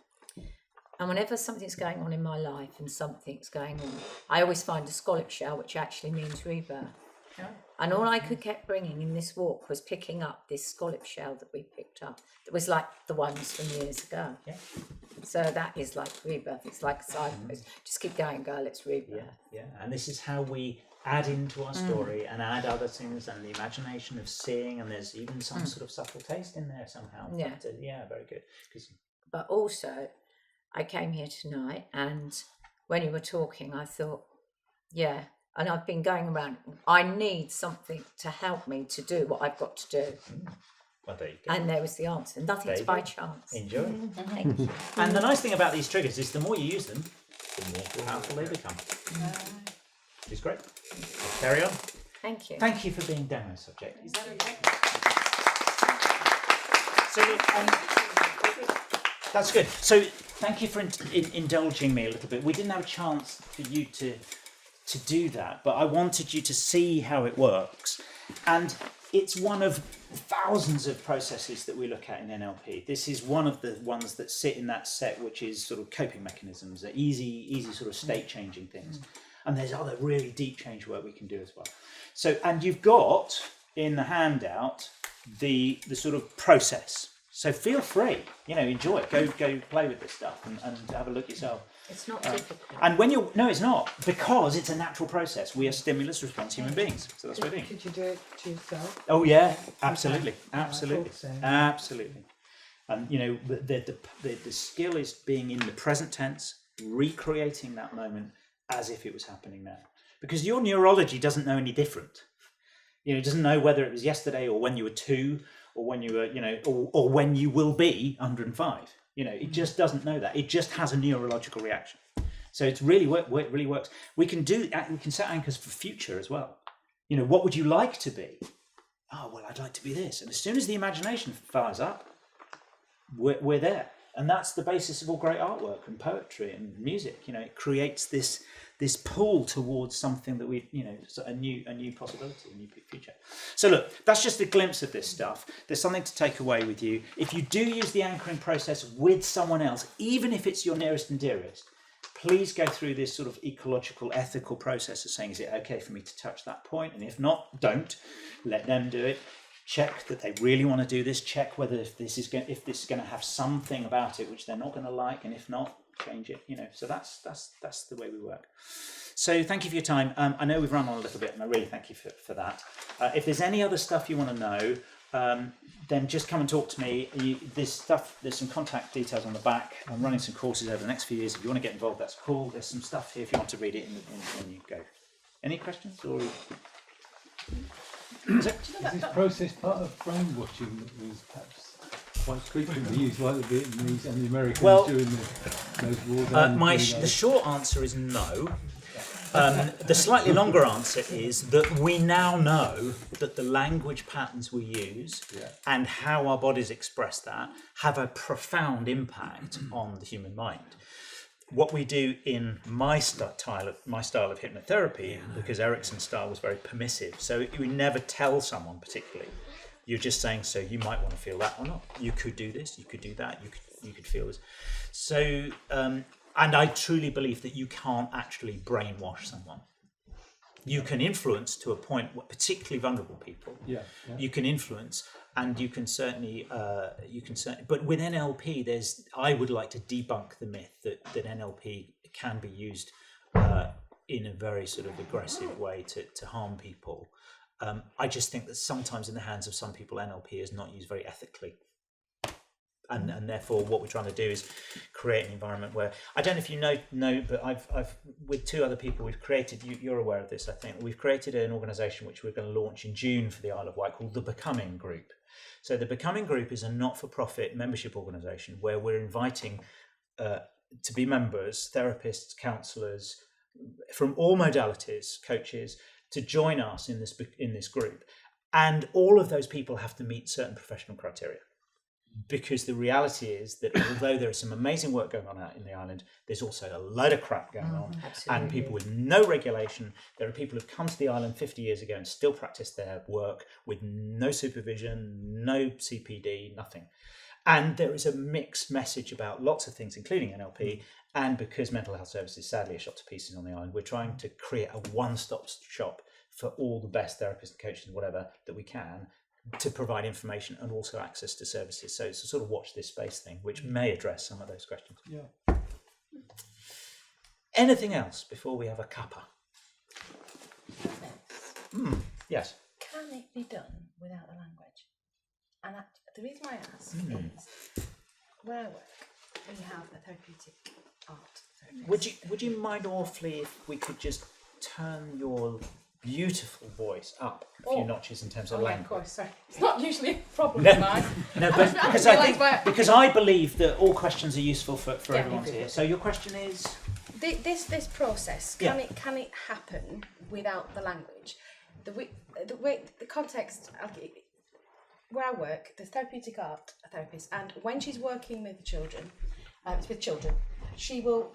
And whenever something's going on in my life and something's going on, I always find a scallop shell, which actually means rebirth. Oh. And all I could keep bringing in this walk was picking up this scallop shell that we picked up. That was like the ones from years ago. Yeah. So that is like rebirth. It's like a signpost. Just keep going, girl. It's rebirth. Yeah. And this is how we add into our story and add other things and the imagination of seeing, and there's even some sort of subtle taste in there somehow. Yeah. But, yeah, very good. But also, I came here tonight, and when you were talking, I thought, yeah, and I've been going around, I need something to help me to do what I've got to do. Well, there you go. And there was the answer. Nothing's by chance. Enjoy. Thank you. And the nice thing about these triggers is the more you use them, the more powerful they become. Which is great. Carry on. Thank you. Thank you for being demo subject. Is that okay? So, that's good. So thank you for indulging me a little bit. We didn't have a chance for you to do that, but I wanted you to see how it works. And it's one of thousands of processes that we look at in NLP. This is one of the ones that sit in that set, which is sort of coping mechanisms, easy sort of state changing things. And there's other really deep change work we can do as well. So, and you've got in the handout the sort of process. So feel free, enjoy it. Go play with this stuff and have a look yourself. It's not difficult. And no, it's not, because it's a natural process. We are stimulus response human beings, so that's what we're doing. Could you do it to yourself? Oh yeah, absolutely, I absolutely, thought so. absolutely. And the skill is being in the present tense, recreating that moment as if it was happening now. Because your neurology doesn't know any different. It doesn't know whether it was yesterday or when you were 2 or when you were, or when you will be 105. It just doesn't know that. It just has a neurological reaction. So it's really it really works. We can set anchors for future as well. What would you like to be? Oh, well, I'd like to be this. And as soon as the imagination fires up, we're there. And that's the basis of all great artwork and poetry and music. It creates this pull towards something that we, a new possibility, a new future. So look, that's just a glimpse of this stuff. There's something to take away with you. If you do use the anchoring process with someone else, even if it's your nearest and dearest, please go through this sort of ecological, ethical process of saying, is it okay for me to touch that point? And if not, don't. Let them do it. Check that they really want to do this. Check whether if this is going to have something about it which they're not going to like, and if not, change it. So that's the way we work. So thank you for your time. I know we've run on a little bit, and I really thank you for that. If there's any other stuff you want to know, then just come and talk to me. There's some contact details on the back. I'm running some courses over the next few years. If you want to get involved, that's cool. There's some stuff here if you want to read it when you go. Any questions? Or is this process part of brainwashing that was perhaps quite frequently used by the Vietnamese and the Americans during those wars? The short answer is no. The slightly longer answer is that we now know that the language patterns we use and how our bodies express that have a profound impact on the human mind. What we do in my style of hypnotherapy, because Erickson's style was very permissive, so we never tell someone particularly. You're just saying, so you might want to feel that or not. You could do this, you could do that, you could feel this. So, and I truly believe that you can't actually brainwash someone. You can influence to a point, particularly vulnerable people. You can influence, and you can certainly. But with NLP, I would like to debunk the myth that NLP can be used in a very sort of aggressive way to harm people. I just think that sometimes in the hands of some people, NLP is not used very ethically. And therefore, what we're trying to do is create an environment where, I don't know if you know, but I've with 2 other people, we've created, you're aware of this, I think, we've created an organisation which we're going to launch in June for the Isle of Wight called the Becoming Group. So the Becoming Group is a not-for-profit membership organisation where we're inviting to be members, therapists, counsellors, from all modalities, coaches, to join us in this group. And all of those people have to meet certain professional criteria. Because the reality is that although there is some amazing work going on out in the island, there's also a load of crap going on. Absolutely. And people with no regulation. There are people who've come to the island 50 years ago and still practice their work with no supervision, no CPD, nothing. And there is a mixed message about lots of things, including NLP. And because mental health services sadly are shot to pieces on the island, we're trying to create a one-stop shop for all the best therapists and coaches and whatever that we can, to provide information and also access to services. So it's a sort of watch this space thing, which may address some of those questions. Anything else before we have a cuppa? Yes. Can it be done without the language? And the reason I ask is, where I work, we have a therapeutic art therapist. Would you mind awfully if we could just turn your beautiful voice up a few notches in terms of language? Of course, sorry. It's not usually a problem of mine. No, but because I believe that all questions are ususeful for everyone to hear. So your question is? This process, can it happen without the language? The context, where I work, there's therapeutic art therapist, and when she's working with children, it's with children, she will,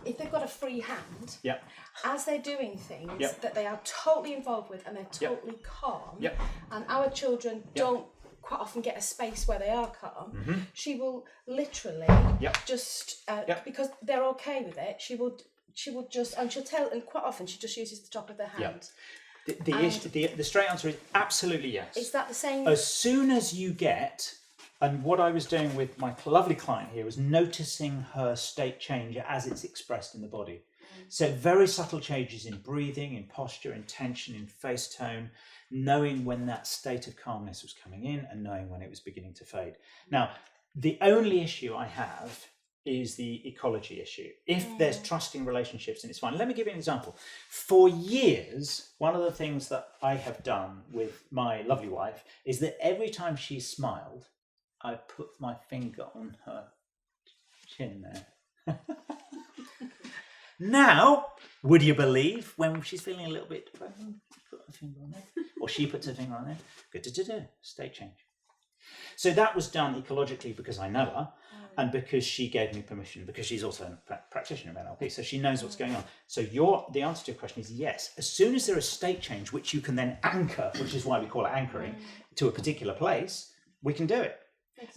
if they've got a free hand, Yep. as they're doing things Yep. that they are totally involved with and they're totally calm, Yep. and our children don't quite often get a space where they are calm, Mm-hmm. she will literally just, because they're okay with it, she will just, and she'll tell, and quite often she just uses the top of their hand. The straight answer is absolutely yes. Is that the same? As soon as you get, and what I was doing with my lovely client here was noticing her state change as it's expressed in the body. So very subtle changes in breathing, in posture, in tension, in face tone, knowing when that state of calmness was coming in and knowing when it was beginning to fade. Now, the only issue I have is the ecology issue. If there's trusting relationships, and it's fine. Let me give you an example. For years, one of the things that I have done with my lovely wife is that every time she smiled, I put my finger on her chin there. Now, would you believe when she's feeling a little bit depressed, put her finger on there, or she puts her finger on there, good, state change. So that was done ecologically because I know her, and because she gave me permission, because she's also a practitioner of NLP, so she knows what's going on. So the answer to your question is yes. As soon as there is state change, which you can then anchor, which is why we call it anchoring, to a particular place, we can do it.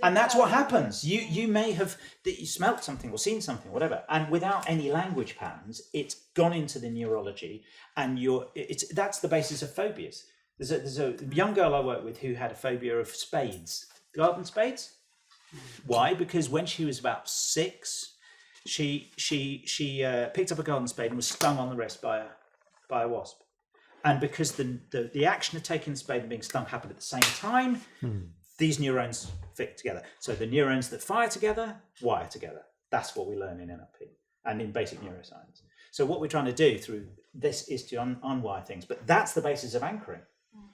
And that's what happens. You may have you smelt something or seen something, whatever, and without any language patterns, it's gone into the neurology, and that's the basis of phobias. There's a young girl I work with who had a phobia of spades, garden spades. Why? Because when she was about 6, she picked up a garden spade and was stung on the wrist by a wasp. And because the action of taking the spade and being stung happened at the same time, these neurons fit together. So the neurons that fire together, wire together. That's what we learn in NLP and in basic neuroscience. So what we're trying to do through this is to unwire things. But that's the basis of anchoring.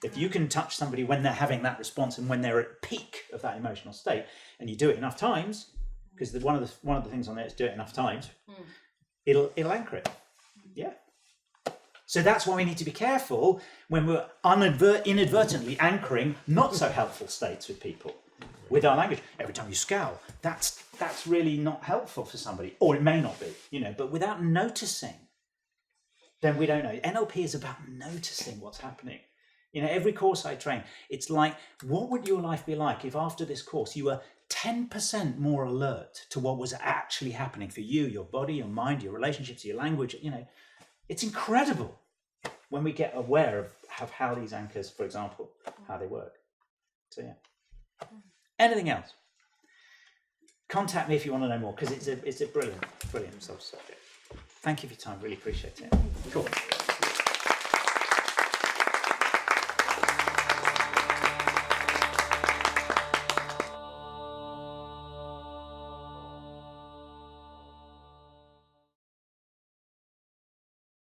If you can touch somebody when they're having that response and when they're at peak of that emotional state, and you do it enough times, because one of the things on there is do it enough times, it'll anchor it. Yeah. So that's why we need to be careful when we're inadvertently anchoring not so helpful states with people with our language. Every time you scowl, that's really not helpful for somebody, or it may not be, but without noticing, then we don't know. NLP is about noticing what's happening. Every course I train, it's like, what would your life be like if after this course you were 10% more alert to what was actually happening for you, your body, your mind, your relationships, your language? It's incredible when we get aware of how these anchors, for example, how they work. So yeah. Anything else? Contact me if you want to know more, because it's a brilliant subject. Thank you for your time. Really appreciate it. Cool.